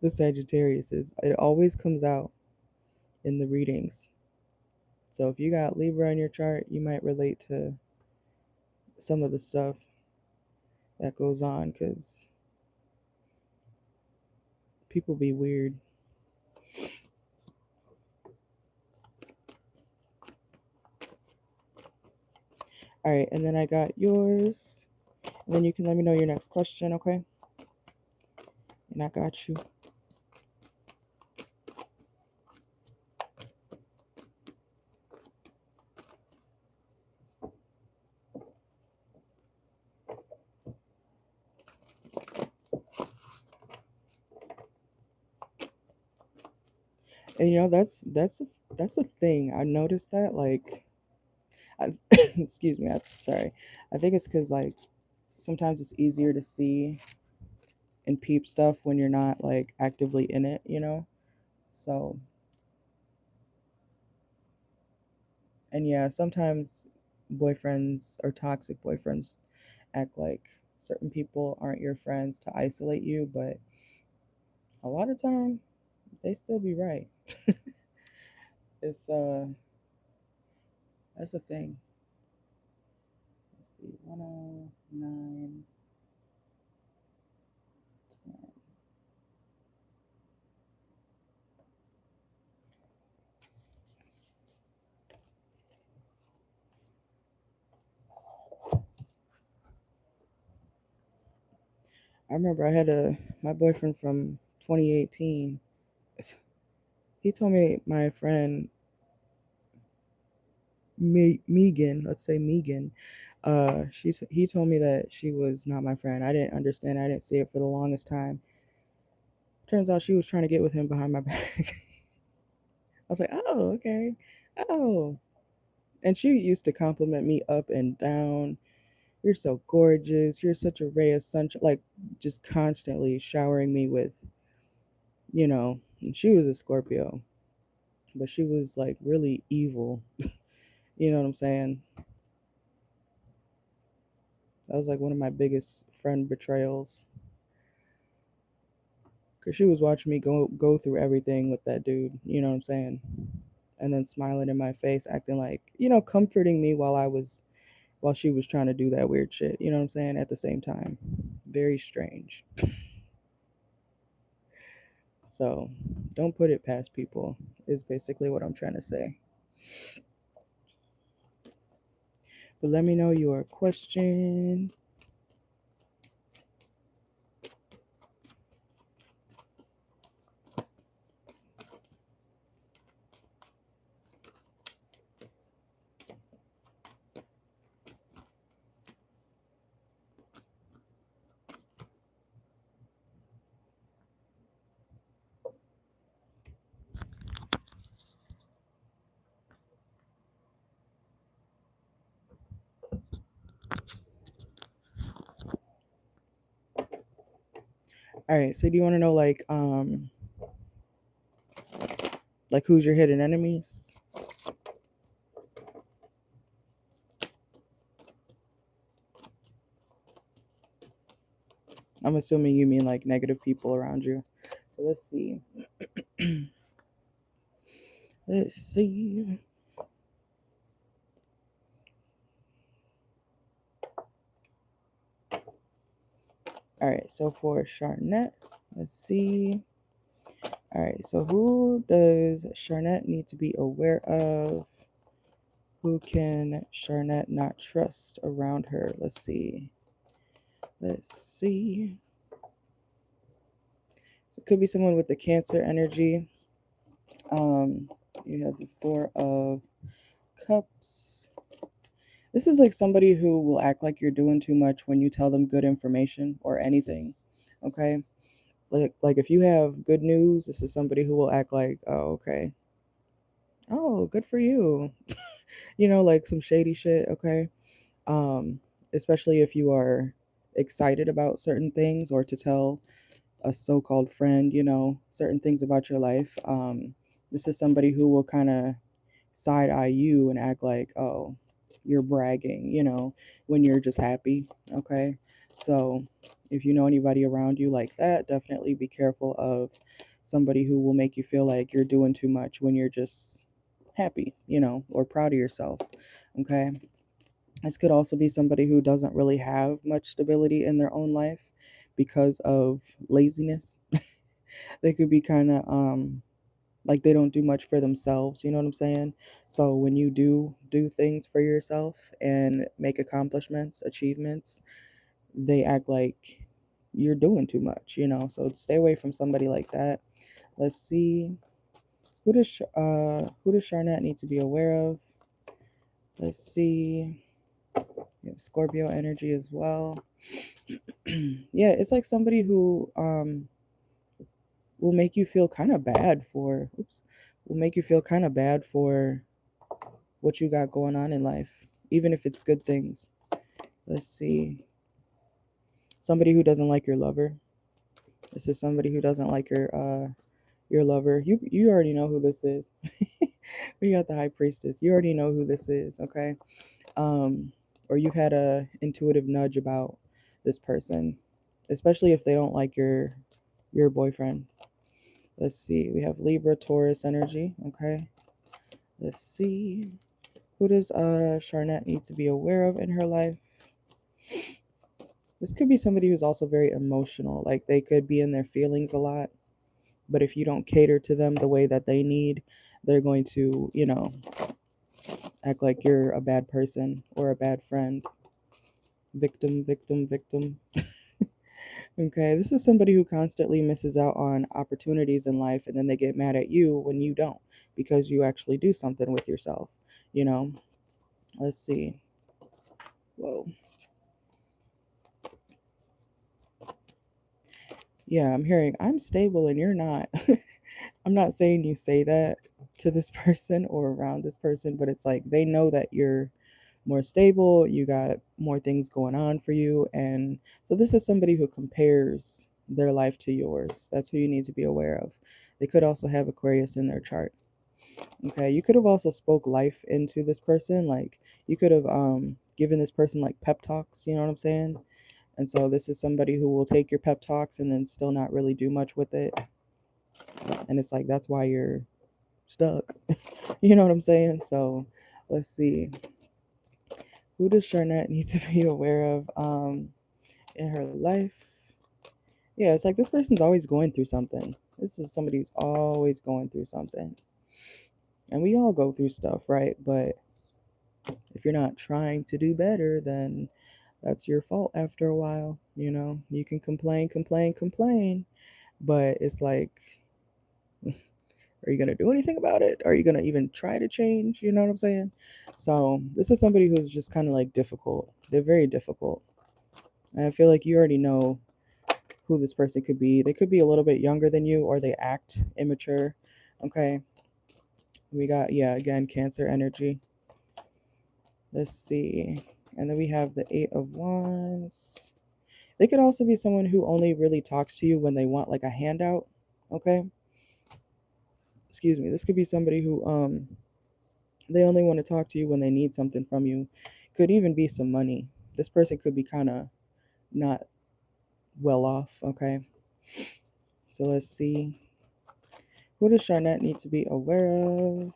Sagittariuses. It always comes out in the readings. So if you got Libra in your chart, you might relate to some of the stuff that goes on because people be weird. All right, and then I got yours. And then you can let me know your next question, okay? And I got you. And that's a thing. I noticed that excuse me. Sorry. I think it's because like sometimes it's easier to see and peep stuff when you're not like actively in it. So, and yeah, sometimes boyfriends or toxic boyfriends act like certain people aren't your friends to isolate you, but a lot of time they still be right. It's that's a thing. Let's see, 109. I remember I had my boyfriend from 2018. He told me my friend Megan, let's say Megan, he told me that she was not my friend. I didn't understand. I didn't see it for the longest time. Turns out she was trying to get with him behind my back. I was like, oh, okay. Oh. And she used to compliment me up and down. You're so gorgeous. You're such a ray of sunshine. Like, just constantly showering me with, and she was a Scorpio, but she was like really evil. You know what I'm saying? That was like one of my biggest friend betrayals. Because she was watching me go through everything with that dude. You know what I'm saying? And then smiling in my face, acting like, comforting me while she was trying to do that weird shit. You know what I'm saying? At the same time. Very strange. So don't put it past people, is basically what I'm trying to say. But let me know your question. All right, so do you want to know like who's your hidden enemies? I'm assuming you mean like negative people around you. So let's see. Let's see. All right, so for Charnette, let's see. All right, so who does Charnette need to be aware of? Who can Charnette not trust around her? Let's see. Let's see. So it could be someone with the Cancer energy. You have the Four of Cups. This is like somebody who will act like you're doing too much when you tell them good information or anything. Okay? Like if you have good news, this is somebody who will act like, "Oh, okay. Oh, good for you." Like some shady shit, okay? Um Especially if you are excited about certain things or to tell a so-called friend, certain things about your life. This is somebody who will kind of side eye you and act like, oh, you're bragging, when you're just happy. Okay. So if you know anybody around you like that, definitely be careful of somebody who will make you feel like you're doing too much when you're just happy, or proud of yourself. Okay. This could also be somebody who doesn't really have much stability in their own life because of laziness. They could be kind of like they don't do much for themselves, you know what I'm saying? So when you do things for yourself and make accomplishments, achievements, they act like you're doing too much, So stay away from somebody like that. Let's see. Who does Charnette need to be aware of? Let's see. You have Scorpio energy as well. Yeah, it's like somebody who will make you feel kind of bad for will make you feel kind of bad for what you got going on in life, even if it's good things. Let's see. Somebody who doesn't like your lover. This is somebody who doesn't like your lover. You already know who this is. We got the high priestess. You already know who this is, okay? Or you've had a intuitive nudge about this person, especially if they don't like your boyfriend. Let's see. We have Libra, Taurus energy, okay? Let's see. Who does Charnette need to be aware of in her life? This could be somebody who's also very emotional. Like they could be in their feelings a lot, but if you don't cater to them the way that they need, they're going to, act like you're a bad person or a bad friend. Victim, victim, victim. Okay, this is somebody who constantly misses out on opportunities in life and then they get mad at you when you don't because you actually do something with yourself, you know? Let's see. Whoa. Yeah, I'm hearing I'm stable and you're not. I'm not saying you say that to this person or around this person, but it's like they know that you're more stable, you got more things going on for you. And so this is somebody who compares their life to yours. That's who you need to be aware of. They could also have Aquarius in their chart. Okay, you could have also spoke life into this person. Like you could have given this person like pep talks, you know what I'm saying? And so this is somebody who will take your pep talks and then still not really do much with it. And it's like that's why you're stuck. You know what I'm saying? So let's see. Who does Charnette need to be aware of in her life? Yeah, it's like this person's always going through something. This is somebody who's always going through something. And we all go through stuff, right? But if you're not trying to do better, then that's your fault after a while. You know, you can complain, complain, complain, but it's like, are you going to do anything about it? Are you going to even try to change? You know what I'm saying? So, this is somebody who's just kind of like difficult. They're very difficult. And I feel like you already know who this person could be. They could be a little bit younger than you or they act immature. Okay. We got, yeah, again, Cancer energy. Let's see. And then we have the Eight of Wands. They could also be someone who only really talks to you when they want like a handout. Okay. Excuse me. This could be somebody who they only want to talk to you when they need something from you. Could even be some money. This person could be kind of not well off. Okay. So let's see. Who does Charnette need to be aware of?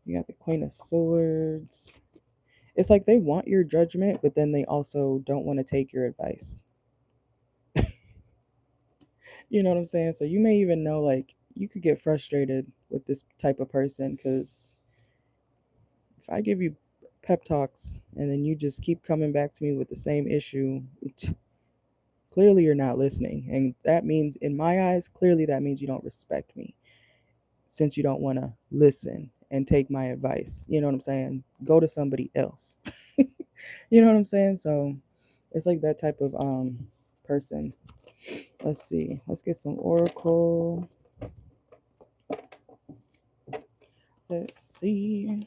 You got the Queen of Swords. It's like they want your judgment, but then they also don't want to take your advice. You know what I'm saying? So you may even know, like, you could get frustrated with this type of person because if I give you pep talks and then you just keep coming back to me with the same issue, clearly you're not listening. And that means, in my eyes, clearly that means you don't respect me since you don't want to listen and take my advice. You know what I'm saying? Go to somebody else. You know what I'm saying? So it's like that type of person. Let's see. Let's get some oracle. Let's see.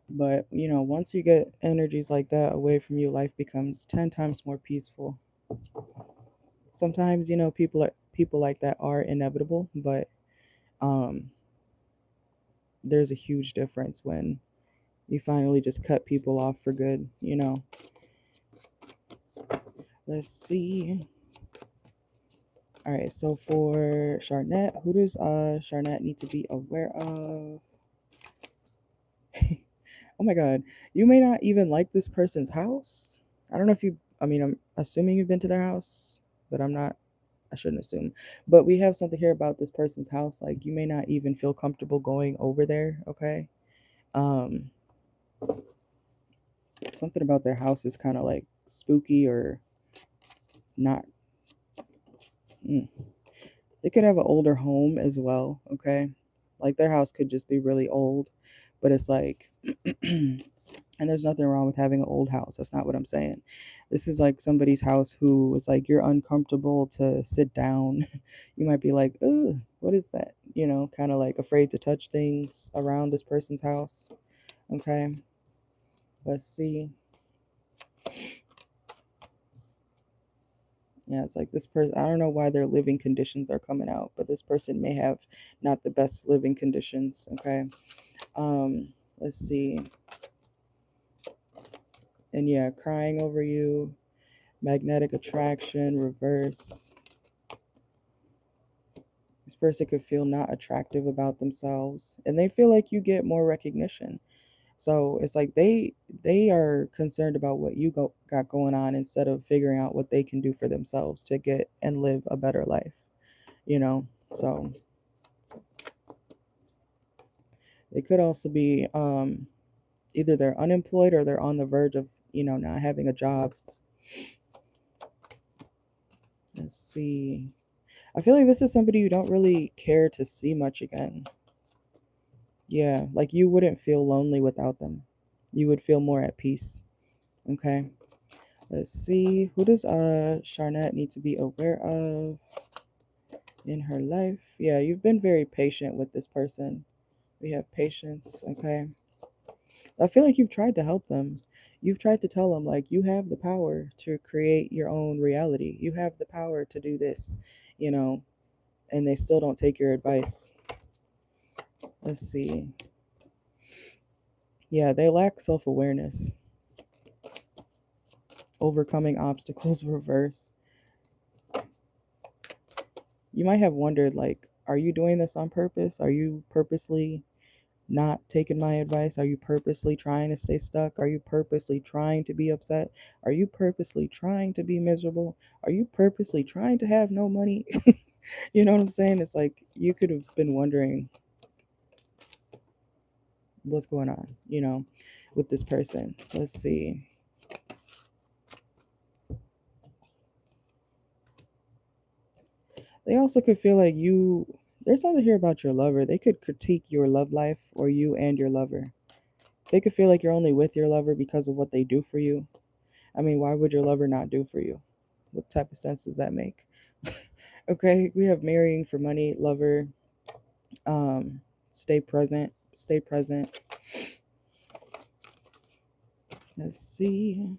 But you know, once you get energies like that away from you, life becomes 10 times more peaceful. Sometimes, you know, people like that are inevitable, but um there's a huge difference when you finally just cut people off for good, you know. Let's see. All right, so for Charnette, who does Charnette need to be aware of? Oh my god, you may not even like this person's house. I don't know if you, I mean, I'm assuming you've been to their house, but I'm not, I shouldn't assume. But we have something here about this person's house. Like, you may not even feel comfortable going over there, okay? Um, Something about their house is kind of like spooky or not. Mm. They could have an older home as well, okay? Like, their house could just be really old, but it's like, and there's nothing wrong with having an old house. That's not what I'm saying. This is like somebody's house who is like, you're uncomfortable to sit down. You might be like, "Ugh, what is that?" You know, kind of like afraid to touch things around this person's house. Okay, let's see. Yeah, it's like this person, I don't know why their living conditions are coming out, but this person may have not the best living conditions. Okay. Let's see. And yeah, crying over you, magnetic attraction, reverse. This person could feel not attractive about themselves and they feel like you get more recognition. So it's like they are concerned about what you got going on instead of figuring out what they can do for themselves to get and live a better life, you know? So it could also be either they're unemployed or they're on the verge of, you know, not having a job. Let's see. I feel like this is somebody you don't really care to see much again. Yeah, like you wouldn't feel lonely without them. you would feel more at peace. Okay. Let's see. Who does Charnette need to be aware of in her life? Yeah, you've been very patient with this person. We have patience. Okay. I feel like you've tried to help them. You've tried to tell them, like, you have the power to create your own reality. You have the power to do this, you know, and they still don't take your advice. Let's see. Yeah, they lack self awareness. Overcoming obstacles reverse. You might have wondered, like, are you doing this on purpose? Are you purposely not taking my advice? Are you purposely trying to stay stuck? Are you purposely trying to be upset? Are you purposely trying to be miserable? Are you purposely trying to have no money? You know what I'm saying? It's like you could have been wondering what's going on, you know, with this person. Let's see. They also could feel like there's something here about your lover. They could critique your love life or you and your lover. They could feel like you're only with your lover because of what they do for you. I mean, why would your lover not do for you? What type of sense does that make? Okay, we have marrying for money, lover, um, stay present, stay present. Let's see.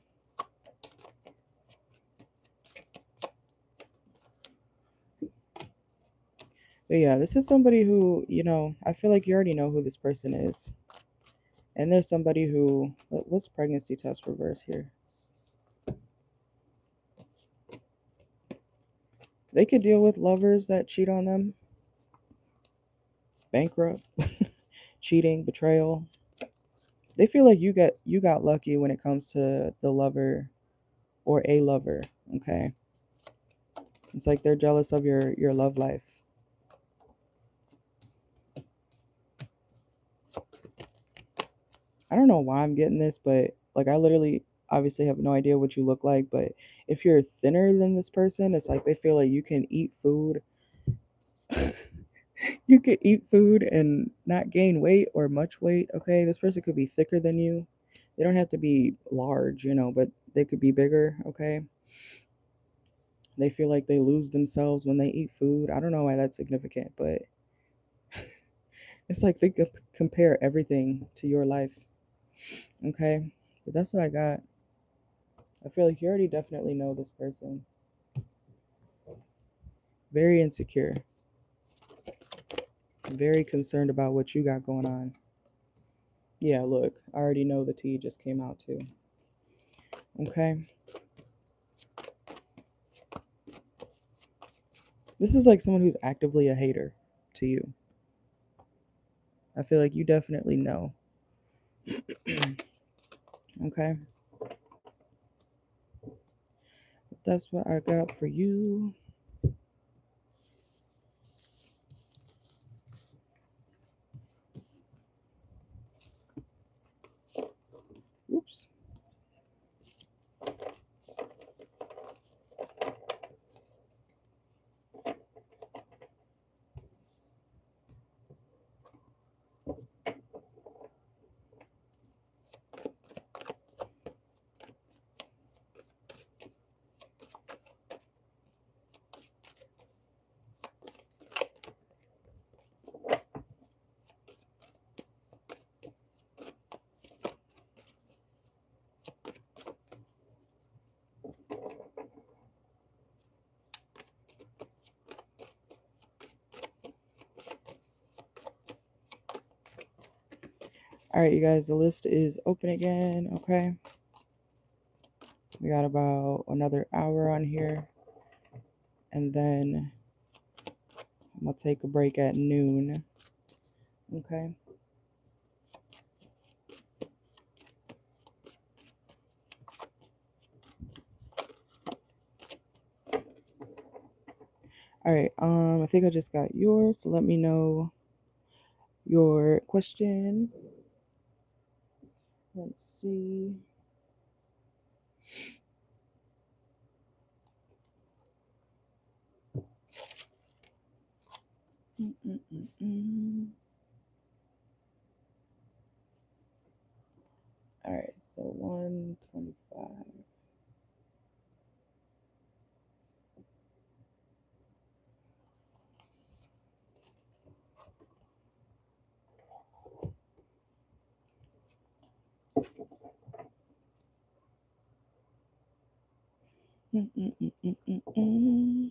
But yeah, this is somebody who, I feel like you already know who this person is. And there's somebody who, what's pregnancy test reverse here? They could deal with lovers that cheat on them, bankrupt, cheating, betrayal. They feel like you got lucky when it comes to the lover or a lover, okay? It's like they're jealous of your love life. I don't know why I'm getting this, but like I literally obviously have no idea what you look like, but if you're thinner than this person, it's like they feel like you can eat food. You could eat food and not gain weight or much weight, okay? This person could be thicker than you. They don't have to be large, but they could be bigger, okay? They feel like they lose themselves when they eat food. I don't know why that's significant, but it's like they could compare everything to your life, okay? But that's what I got. I feel like you already definitely know this person. Very insecure. Very concerned about what you got going on. Yeah, look, I already know the tea just came out too. Okay. This is like someone who's actively a hater to you. I feel like you definitely know. Okay. That's what I got for you. Oops. All right, you guys, the list is open again. Okay. We got about another hour on here. And then I'm going to take a break at noon. Okay. All right. I think I just got yours. So let me know your question. Let's see. All right, so 125. Mm-mm-mm-mm-mm-mm.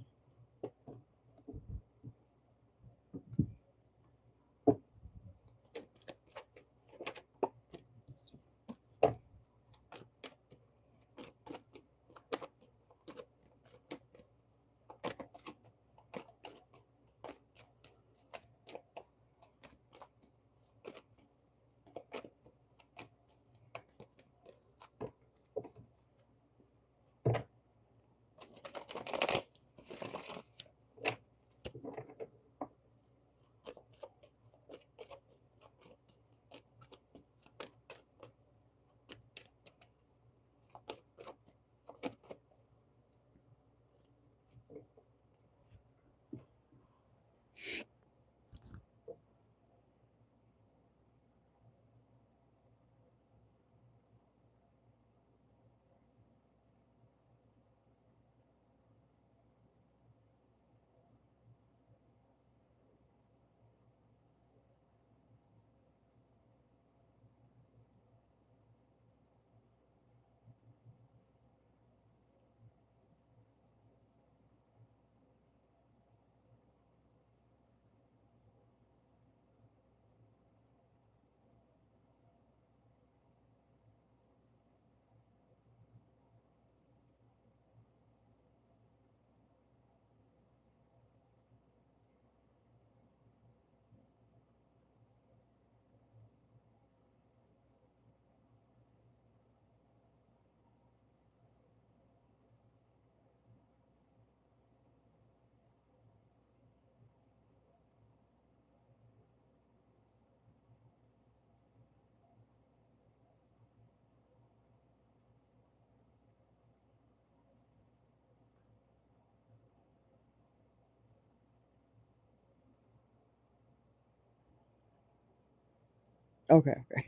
Okay, okay.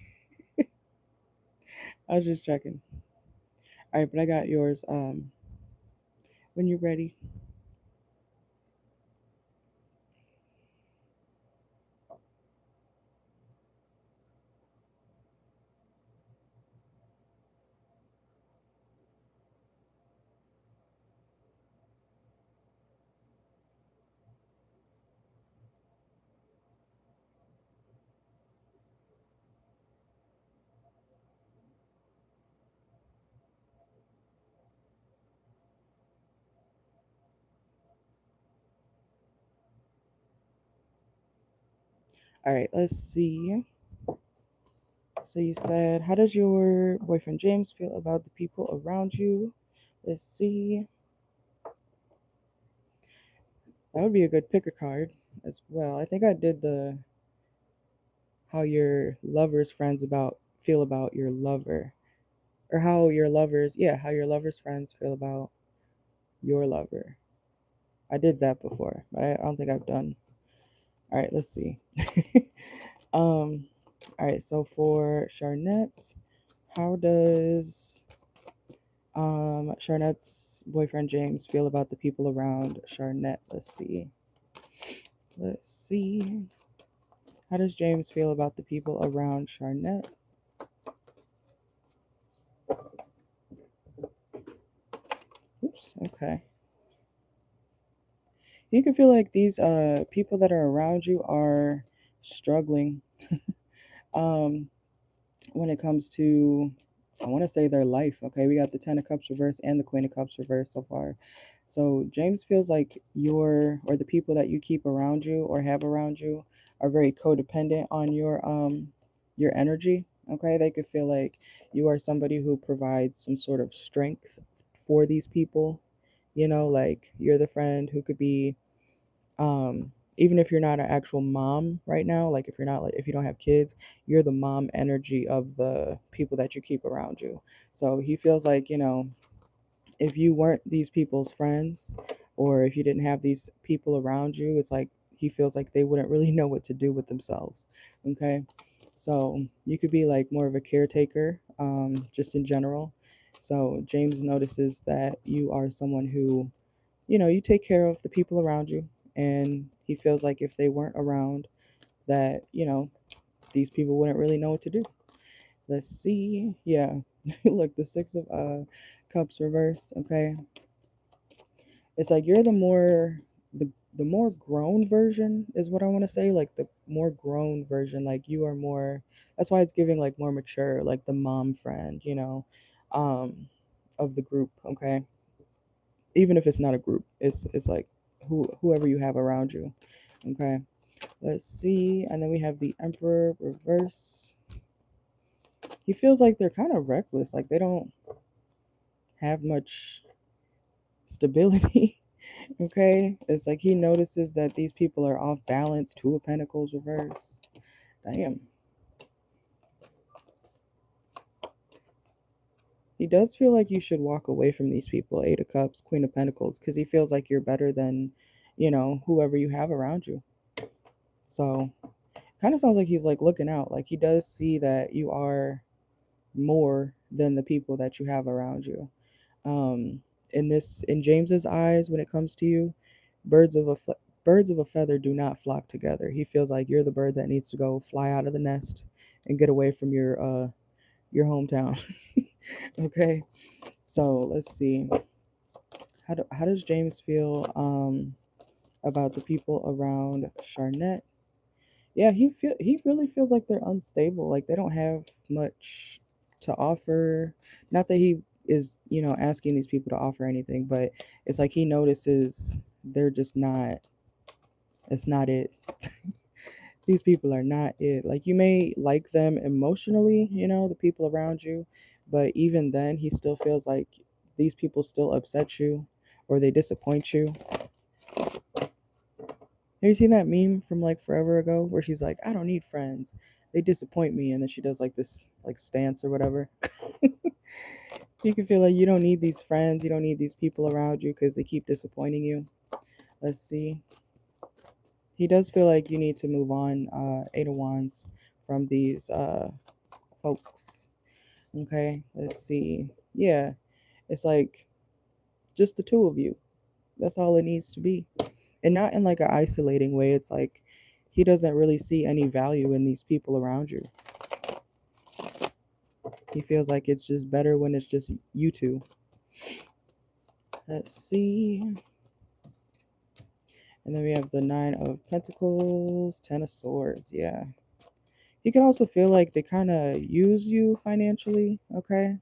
I was just checking. All right, but I got yours. When you're ready. All right, let's see. So you said, how does your boyfriend James feel about the people around you? Let's see. That would be a good picker card as well. I think I did the how your lover's friends about feel about your lover, or how your lovers, yeah, how your lover's friends feel about your lover. I did that before, but I don't think I've done. All right, let's see. um, all right, so for Charnette, how does Charnette's boyfriend James feel about the people around Charnette? Let's see. Let's see. How does James feel about the people around Charnette? Oops, okay. You can feel like these people that are around you are struggling um when it comes to, I want to say, their life. Okay, we got the 10 of Cups reversed and the Queen of Cups reversed so far. So James feels like the people that you keep around you or have around you are very codependent on your energy. Okay, they could feel like you are somebody who provides some sort of strength for these people. You know, like you're the friend who could be, even if you're not an actual mom right now, like if you're not, like if you don't have kids, you're the mom energy of the people that you keep around you. So he feels like, if you weren't these people's friends, or if you didn't have these people around you, it's like he feels like they wouldn't really know what to do with themselves. Okay, so you could be like more of a caretaker just in general. So James notices that you are someone who, you take care of the people around you, and he feels like if they weren't around, that, these people wouldn't really know what to do. Let's see. Yeah. Look, the Six of Cups reverse, okay? It's like you're the more grown version is what I want to say, like the more grown version, like you are more, that's why it's giving like more mature, like the mom friend, um of the group, okay? Even if it's not a group, it's like whoever you have around you, okay? Let's see. And then we have the Emperor reverse. He feels like they're kind of reckless, like they don't have much stability. Okay, it's like he notices that these people are off balance. Two of Pentacles reverse. Damn. He does feel like you should walk away from these people. Eight of Cups, Queen of Pentacles, because he feels like you're better than, whoever you have around you. So, kind of sounds like he's like looking out. Like he does see that you are more than the people that you have around you. In James's eyes, when it comes to you, birds of a birds of a feather do not flock together. He feels like you're the bird that needs to go fly out of the nest and get away from your hometown. Okay, so let's see. How does James feel about the people around Charnette? Yeah, he really feels like they're unstable. Like they don't have much to offer. Not that he is, asking these people to offer anything, but it's like he notices they're just not, it's not it. These people are not it. Like you may like them emotionally, the people around you, but even then he still feels like these people still upset you or they disappoint you. Have you seen that meme from like forever ago where she's like, I don't need friends. They disappoint me. And then she does like this like stance or whatever. You can feel like you don't need these friends. You don't need these people around you because they keep disappointing you. Let's see. He does feel like you need to move on, Eight of Wands, from these folks. Okay, let's see. Yeah, it's like just the two of you. That's all it needs to be. And not in like an isolating way. It's like he doesn't really see any value in these people around you. He feels like it's just better when it's just you two. Let's see. And then we have the Nine of Pentacles, Ten of Swords. Yeah. You can also feel like they kind of use you financially, okay?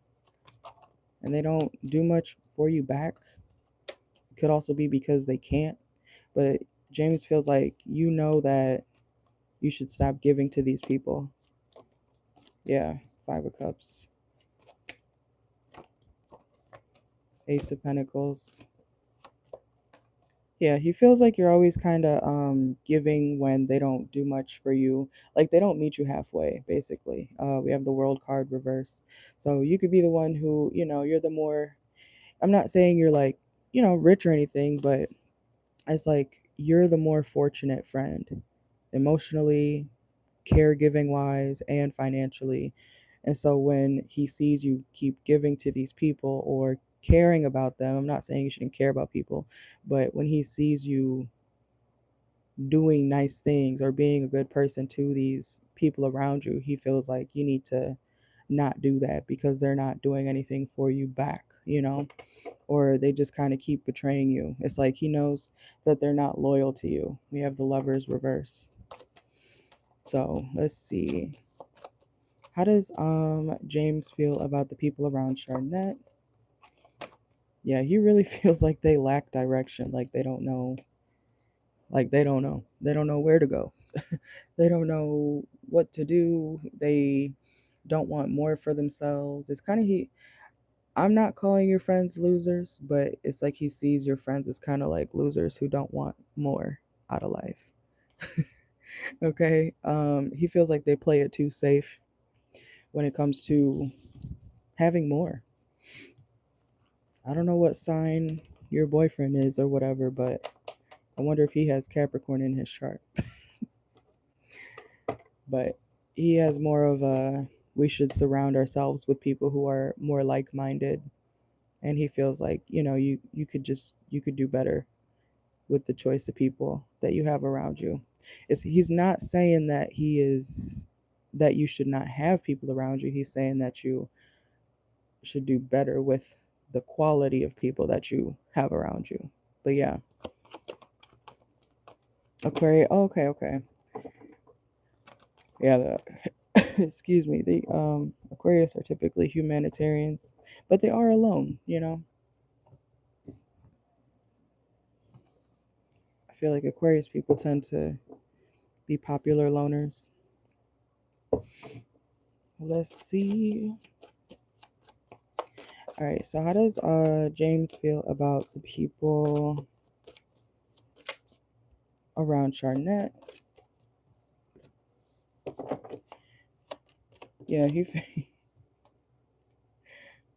And they don't do much for you back. It could also be because they can't. But James feels like you know that you should stop giving to these people. Yeah, Five of Cups. Ace of Pentacles. Yeah, he feels like you're always kind of giving when they don't do much for you. Like they don't meet you halfway, basically. We have the World card reverse. So you could be the one who, you're the more, I'm not saying you're like, rich or anything, but it's like you're the more fortunate friend emotionally, caregiving wise, and financially. And so when he sees you keep giving to these people or caring about them, I'm not saying you shouldn't care about people, but when he sees you doing nice things or being a good person to these people around you, he feels like you need to not do that because they're not doing anything for you back, or they just kind of keep betraying you. It's like he knows that they're not loyal to you. We have the Lovers reverse. So let's see. How does James feel about the people around Charnette? Yeah, he really feels like they lack direction, like they don't know. Like they don't know. They don't know where to go. They don't know what to do. They don't want more for themselves. It's kind of he I'm not calling your friends losers, but it's like he sees your friends as kind of like losers who don't want more out of life. Okay? He feels like they play it too safe when it comes to having more. I don't know what sign your boyfriend is or whatever, but I wonder if he has Capricorn in his chart. But he has more of a we should surround ourselves with people who are more like-minded. And he feels like, you could do better with the choice of people that you have around you. He's not saying that you should not have people around you. He's saying that you should do better with the quality of people that you have around you. But yeah, Aquarius. Oh, okay. Yeah, excuse me. The Aquarius are typically humanitarians, but they are alone. I feel like Aquarius people tend to be popular loners. Let's see. All right, so how does James feel about the people around Charnette? Yeah,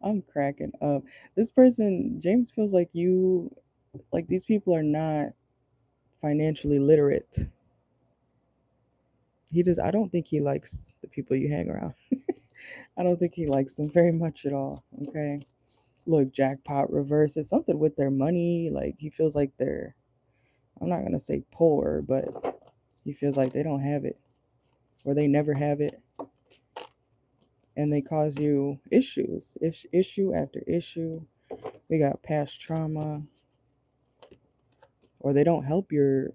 I'm cracking up. This person, James, feels like these people are not financially literate. I don't think he likes the people you hang around. I don't think he likes them very much at all. Okay. Look, jackpot reverse is something with their money. Like he feels like I'm not gonna say poor, but he feels like they don't have it or they never have it, and they cause you issues, issue after issue. We got past trauma, or they don't help your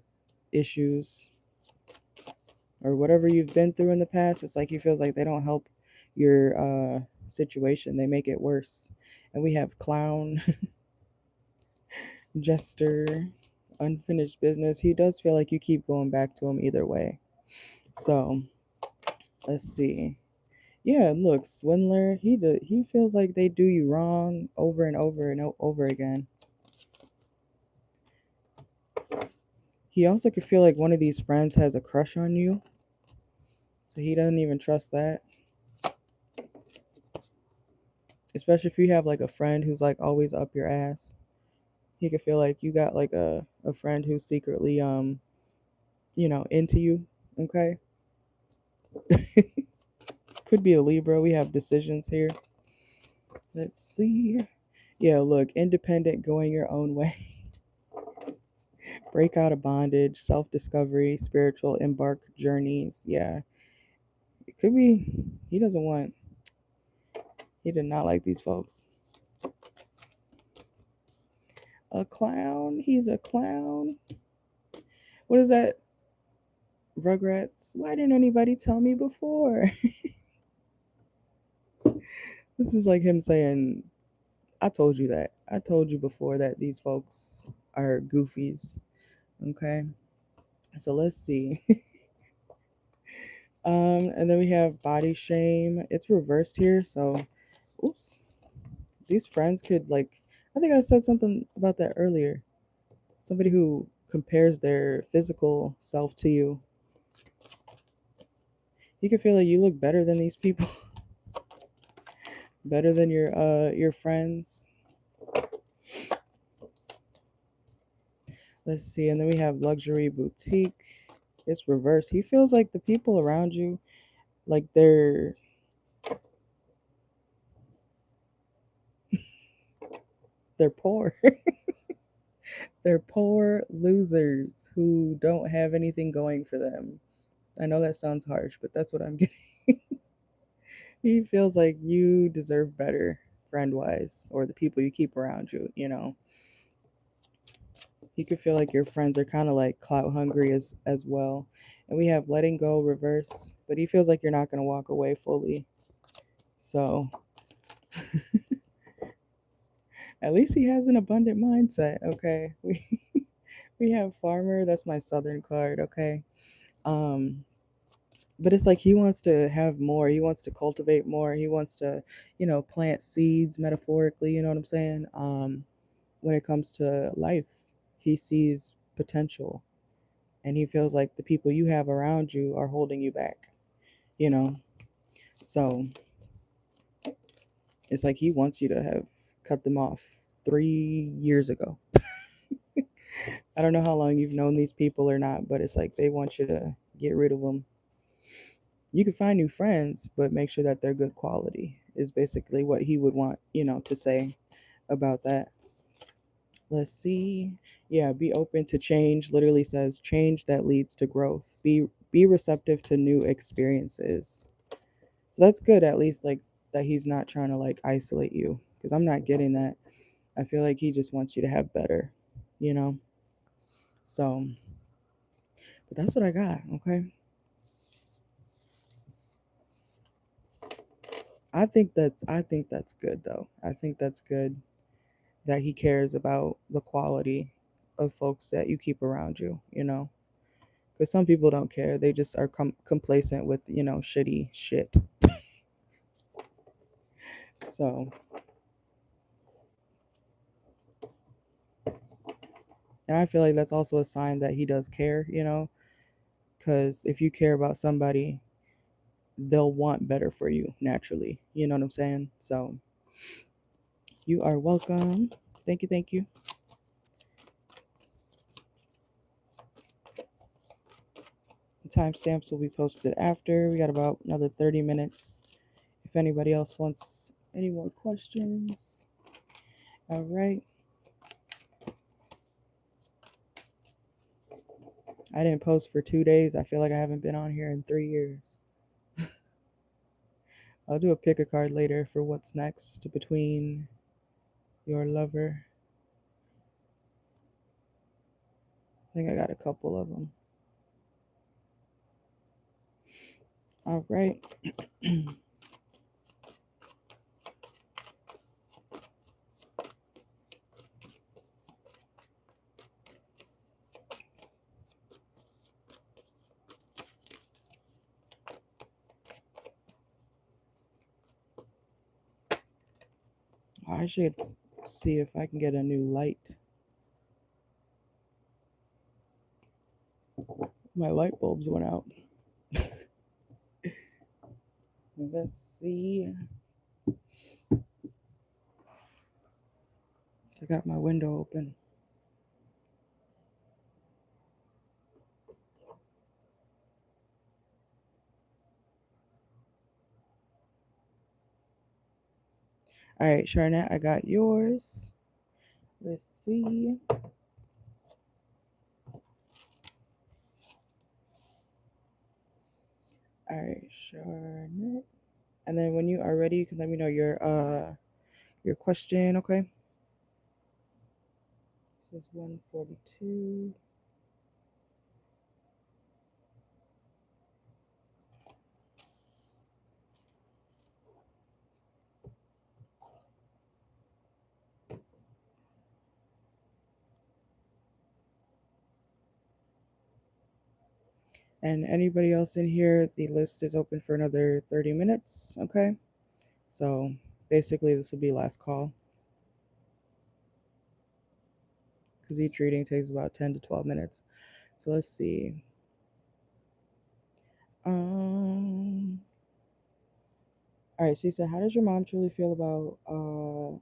issues or whatever you've been through in the past. It's like he feels like they don't help your situation. They make it worse. And we have clown, jester, unfinished business. He does feel like you keep going back to him either way. So let's see. Yeah, look, swindler. He feels like they do you wrong over and over and over again. He also could feel like one of these friends has a crush on you. So he doesn't even trust that. Especially if you have like a friend who's like always up your ass. He could feel like you got like a friend who's secretly into you. Okay. Could be a Libra. We have decisions here. Let's see. Yeah, look, independent, going your own way. Break out of bondage, self-discovery, spiritual embark journeys. Yeah. It could be he did not like these folks. A clown. He's a clown. What is that? Rugrats. Why didn't anybody tell me before? This is like him saying, I told you that. I told you before that these folks are goofies. Okay. So let's see. And then we have body shame. It's reversed here. So, oops. These friends could I think I said something about that earlier. Somebody who compares their physical self to you. You can feel like you look better than these people. Better than your friends. Let's see. And then we have luxury boutique. It's reversed. He feels like the people around you, like they're poor. They're poor losers who don't have anything going for them. I know that sounds harsh, but that's what I'm getting. He feels like you deserve better friend wise, or the people you keep around you. You could feel like your friends are kind of like clout hungry as well. And we have letting go reverse, but he feels like you're not going to walk away fully. So at least he has an abundant mindset. Okay. We have farmer. That's my southern card. Okay. Um, but it's like he wants to have more. He wants to cultivate more. He wants to, plant seeds metaphorically. You know what I'm saying? When it comes to life, he sees potential, and he feels like the people you have around you are holding you back. You know, so it's like he wants you to have cut them off 3 years ago. I don't know how long you've known these people or not, but it's like they want you to get rid of them. You can find new friends, but make sure that they're good quality, is basically what he would want, to say about that. Let's see. Yeah, be open to change. Literally says change that leads to growth. Be receptive to new experiences. So that's good, at least, like, that he's not trying to like isolate you, because I'm not getting that. I feel like he just wants you to have better, you know. So, but that's what I got. Okay. I think that's good though. I think that's good that he cares about the quality of folks that you keep around you, because some people don't care. They just are complacent with, shitty shit. So, and I feel like that's also a sign that he does care, because if you care about somebody, they'll want better for you naturally. You know what I'm saying? So, you are welcome. Thank you. Thank you. The timestamps will be posted after. We got about another 30 minutes. If anybody else wants any more questions. All right. I didn't post for 2 days. I feel like I haven't been on here in 3 years. I'll do a pick a card later for what's next between your lover. I think I got a couple of them. All right. I should see if I can get a new light. My light bulbs went out. Let's see. I got my window open. All right, Charnette, I got yours. Let's see. All right, Charnette. And then when you are ready, you can let me know your question, okay? This is 142. And anybody else in here, the list is open for another 30 minutes, okay? So basically, this will be last call, because each reading takes about 10 to 12 minutes. So let's see. All right, she said, how does your mom truly feel about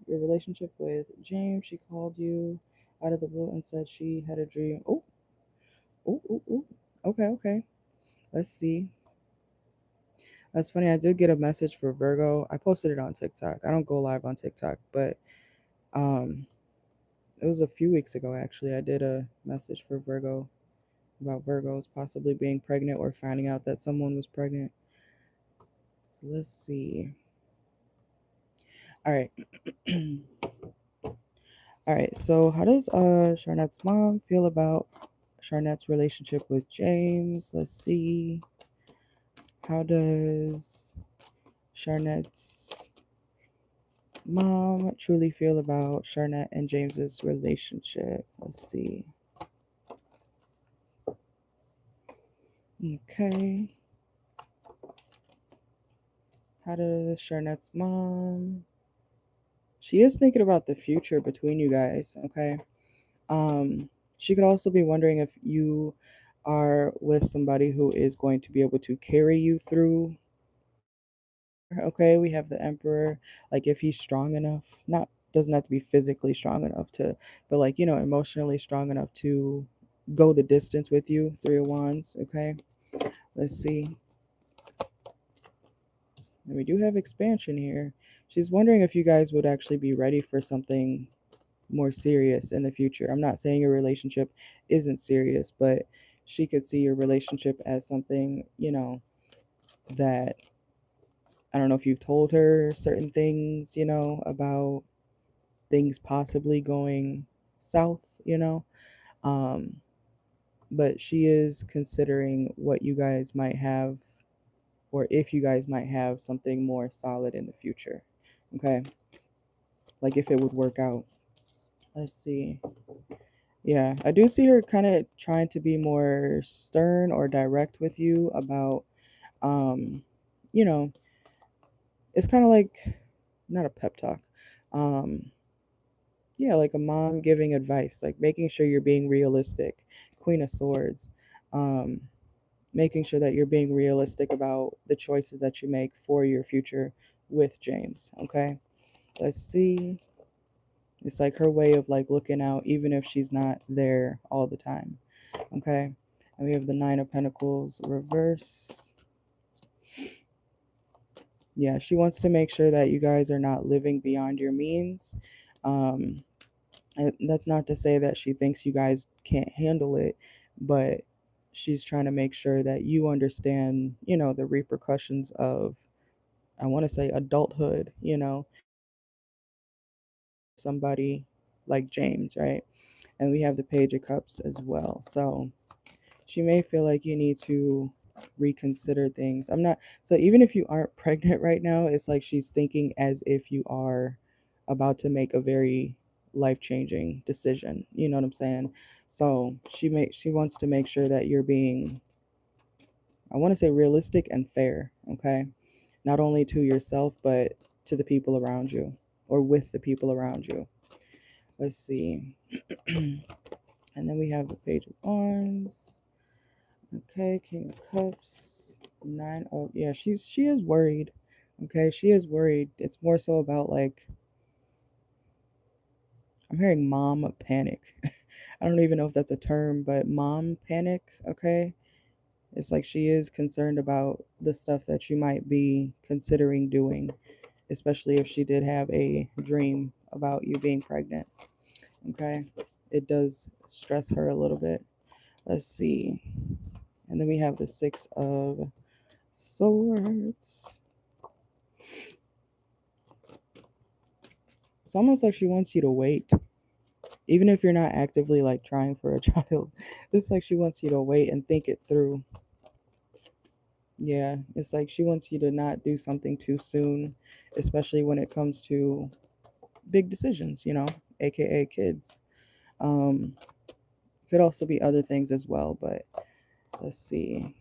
your relationship with James? She called you out of the blue and said she had a dream. Oh, oh, oh, oh. Okay, okay. Let's see. That's funny. I did get a message for Virgo. I posted it on TikTok. I don't go live on TikTok, but um, it was a few weeks ago actually. I did a message for Virgo about Virgos possibly being pregnant or finding out that someone was pregnant. So let's see. All right. All right. So how does Charnette's mom feel about Charnette's relationship with James? Let's see. How does Charnette's mom truly feel about Charnette and James's relationship? Let's see. Okay. How does Charnette's mom? She is thinking about the future between you guys, okay? She could also be wondering if you are with somebody who is going to be able to carry you through. Okay, we have the Emperor. Like, if he's strong enough, not doesn't have to be physically strong enough to, but like, emotionally strong enough to go the distance with you. Three of Wands. Okay, let's see. And we do have expansion here. She's wondering if you guys would actually be ready for something more serious in the future. I'm not saying your relationship isn't serious, but she could see your relationship as something, that I don't know if you've told her certain things, about things possibly going south, Um, but she is considering what you guys might have, or if you guys might have something more solid in the future. Okay. Like if it would work out. Let's see. Yeah, I do see her kind of trying to be more stern or direct with you about, um, you know, it's kind of like not a pep talk. Um, yeah, like a mom giving advice, like making sure you're being realistic. Queen of Swords. Um, Making sure that you're being realistic about the choices that you make for your future with James. Okay. Let's see. It's like her way of like looking out, even if she's not there all the time. Okay. And we have the Nine of Pentacles reverse. Yeah, she wants to make sure that you guys are not living beyond your means. Um, and that's not to say that she thinks you guys can't handle it, but she's trying to make sure that you understand, the repercussions of, I want to say, adulthood, somebody like James, right? And we have the Page of Cups as well. So she may feel like you need to reconsider things. I'm not, so even if you aren't pregnant right now, it's like she's thinking as if you are about to make a very life-changing decision. You know what I'm saying? So she wants to make sure that you're being, I want to say, realistic and fair, okay? Not only to yourself, but to the people around you, or with the people around you. Let's see. And then we have the Page of Wands. Okay, King of Cups. Nine. Oh, yeah, she is worried. Okay, she is worried. It's more so about like, I'm hearing mom panic. I don't even know if that's a term, but mom panic, okay? It's like she is concerned about the stuff that you might be considering doing, especially if she did have a dream about you being pregnant. Okay? It does stress her a little bit. Let's see. And then we have the Six of Swords. It's almost like she wants you to wait. Even if you're not actively like trying for a child, it's like she wants you to wait and think it through. Yeah, it's like she wants you to not do something too soon, especially when it comes to big decisions, aka kids. Um, could also be other things as well, but let's see.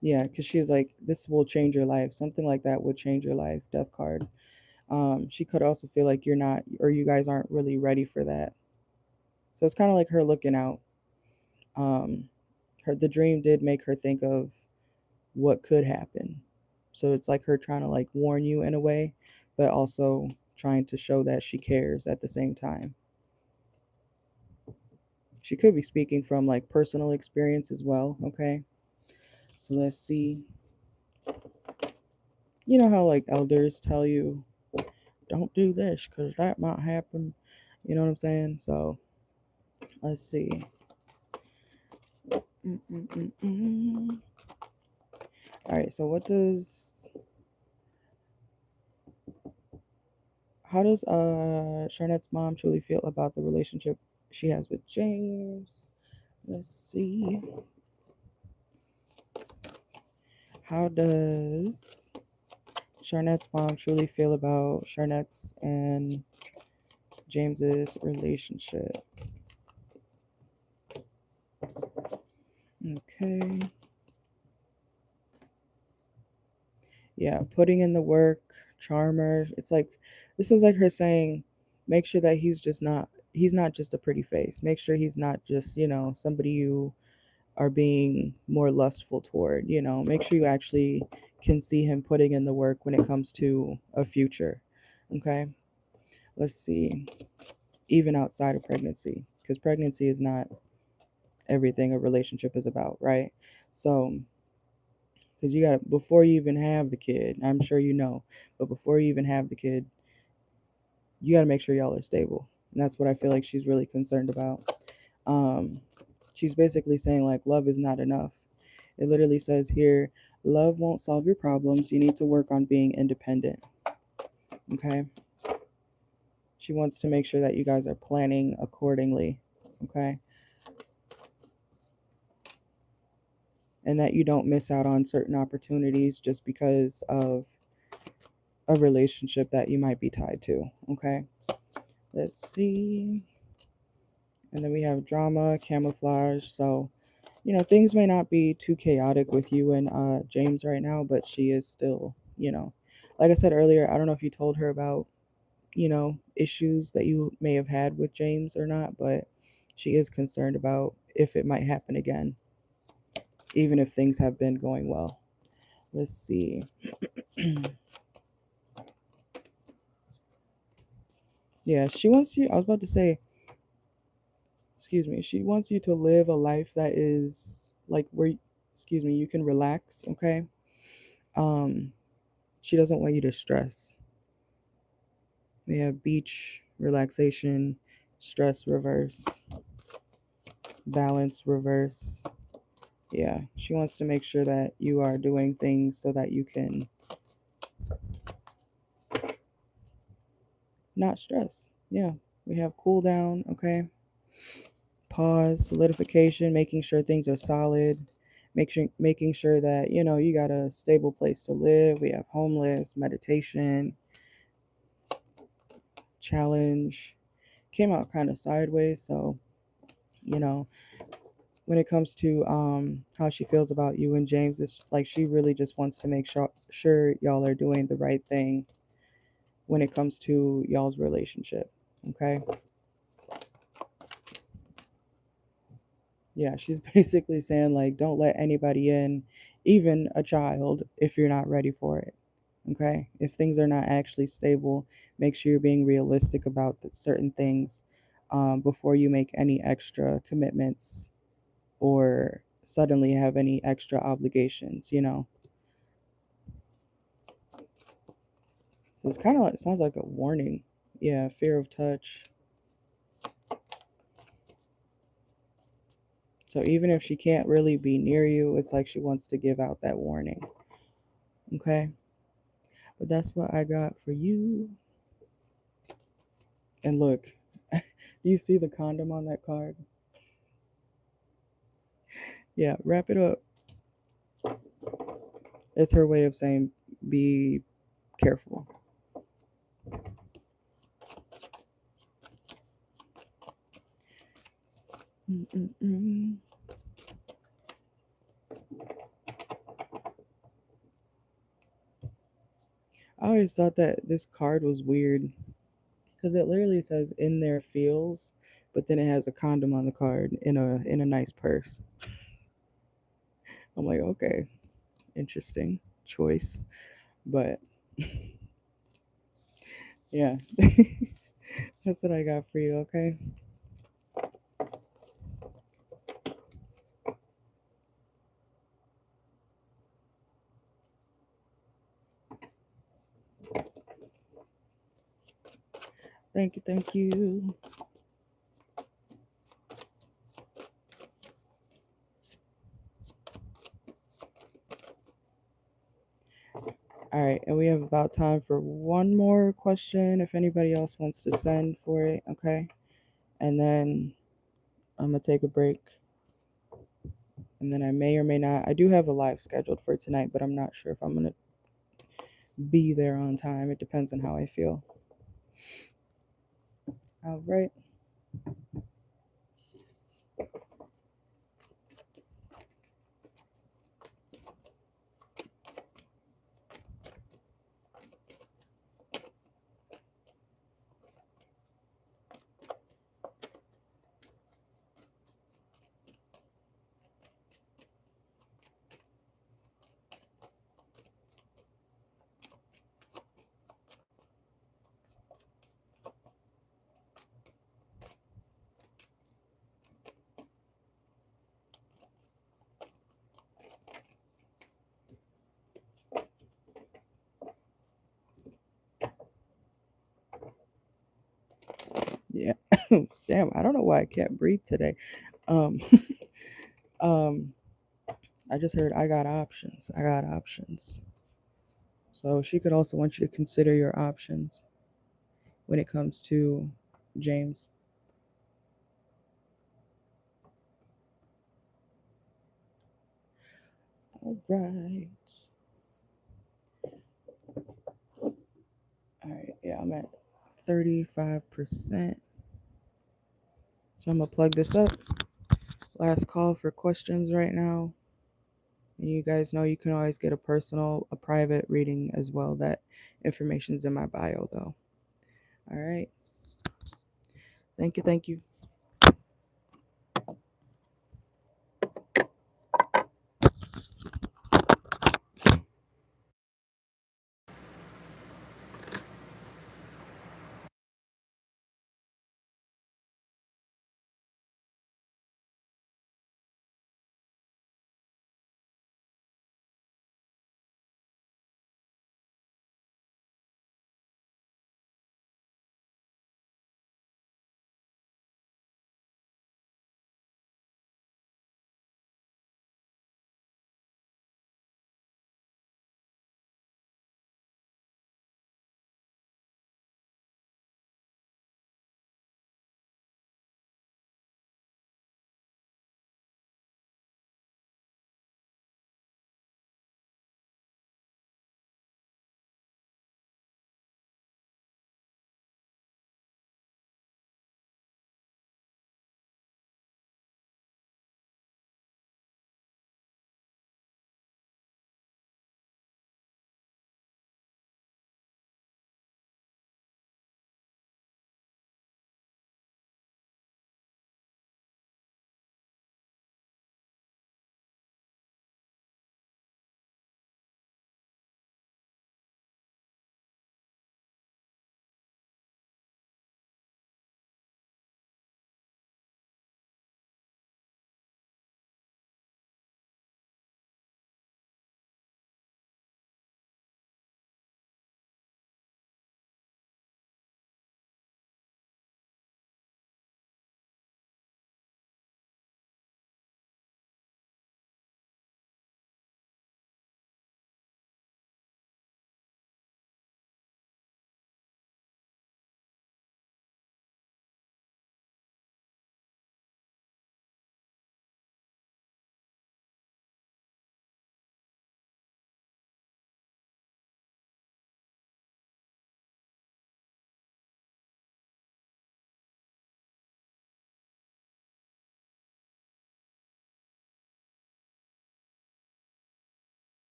Yeah, because she's like, this will change your life. Something like that would change your life. Death card. She could also feel like you're not, or you guys aren't really ready for that. So it's kind of like her looking out. Um, the dream did make her think of what could happen. So it's like her trying to like warn you in a way, but also trying to show that she cares at the same time. She could be speaking from like personal experience as well. Okay. So let's see. You know how like elders tell you, don't do this because that might happen. You know what I'm saying? So let's see. Mm-mm-mm-mm. All right. So how does Charnette's mom truly feel about the relationship she has with James? Let's see. How does Charnette's mom truly feel about Charnette's and James's relationship? Okay. Yeah, putting in the work, charmer. It's like, this is like her saying, make sure that he's not just a pretty face. Make sure he's not just, somebody you are being more lustful toward, make sure you actually can see him putting in the work when it comes to a future. Okay. Let's see. Even outside of pregnancy, because pregnancy is not everything a relationship is about, right? So Because you got, before you even have the kid, I'm sure you know, but before you even have the kid, you got to make sure y'all are stable. And that's what I feel like she's really concerned about. Um, she's basically saying, like, love is not enough. It literally says here, love won't solve your problems. You need to work on being independent. Okay. She wants to make sure that you guys are planning accordingly. Okay. And that you don't miss out on certain opportunities just because of a relationship that you might be tied to. Okay. Let's see. And then we have drama, camouflage. So, things may not be too chaotic with you and James right now, but she is still, like I said earlier, I don't know if you told her about, issues that you may have had with James or not, but she is concerned about if it might happen again, even if things have been going well. Let's see. Yeah, she wants you, I was about to say, excuse me, she wants you to live a life that is like where, excuse me, you can relax, okay? Um, she doesn't want you to stress. We have beach, relaxation, stress reverse, balance reverse. Yeah, she wants to make sure that you are doing things so that you can not stress. Yeah, we have cool down, okay? Pause, solidification, making sure things are solid, making sure that, you got a stable place to live. We have homeless, meditation, challenge. Came out kind of sideways, so, you know, when it comes to how she feels about you and James, it's like she really just wants to make sure y'all are doing the right thing when it comes to y'all's relationship. Okay? Yeah, she's basically saying, like, don't let anybody in, even a child, if you're not ready for it. Okay? If things are not actually stable, make sure you're being realistic about certain things before you make any extra commitments or suddenly have any extra obligations. So it's kind of like, sounds like a warning. Yeah, fear of touch. So even if she can't really be near you, it's like she wants to give out that warning. Okay? But that's what I got for you. And look, do you see the condom on that card? Yeah, wrap it up. It's her way of saying be careful. Mm-mm-mm. I always thought that this card was weird because it literally says in their feels, but then it has a condom on the card in a nice purse. I'm like, okay, interesting choice, but yeah, that's what I got for you. Okay. Thank you. Thank you. All right, and we have about time for one more question if anybody else wants to send for it. Okay, and then I'm gonna take a break, and then I may or may not. I do have a live scheduled for tonight, but I'm not sure if I'm gonna be there on time. It depends on how I feel. All right. Damn, I don't know why I can't breathe today. Um, um, I just heard I got options. I got options. So she could also want you to consider your options when it comes to James. All right. All right. Yeah, I'm at 35%. So I'm going to plug this up. Last call for questions right now. And you guys know you can always get a private reading as well. That information's in my bio, though. All right. Thank you. Thank you.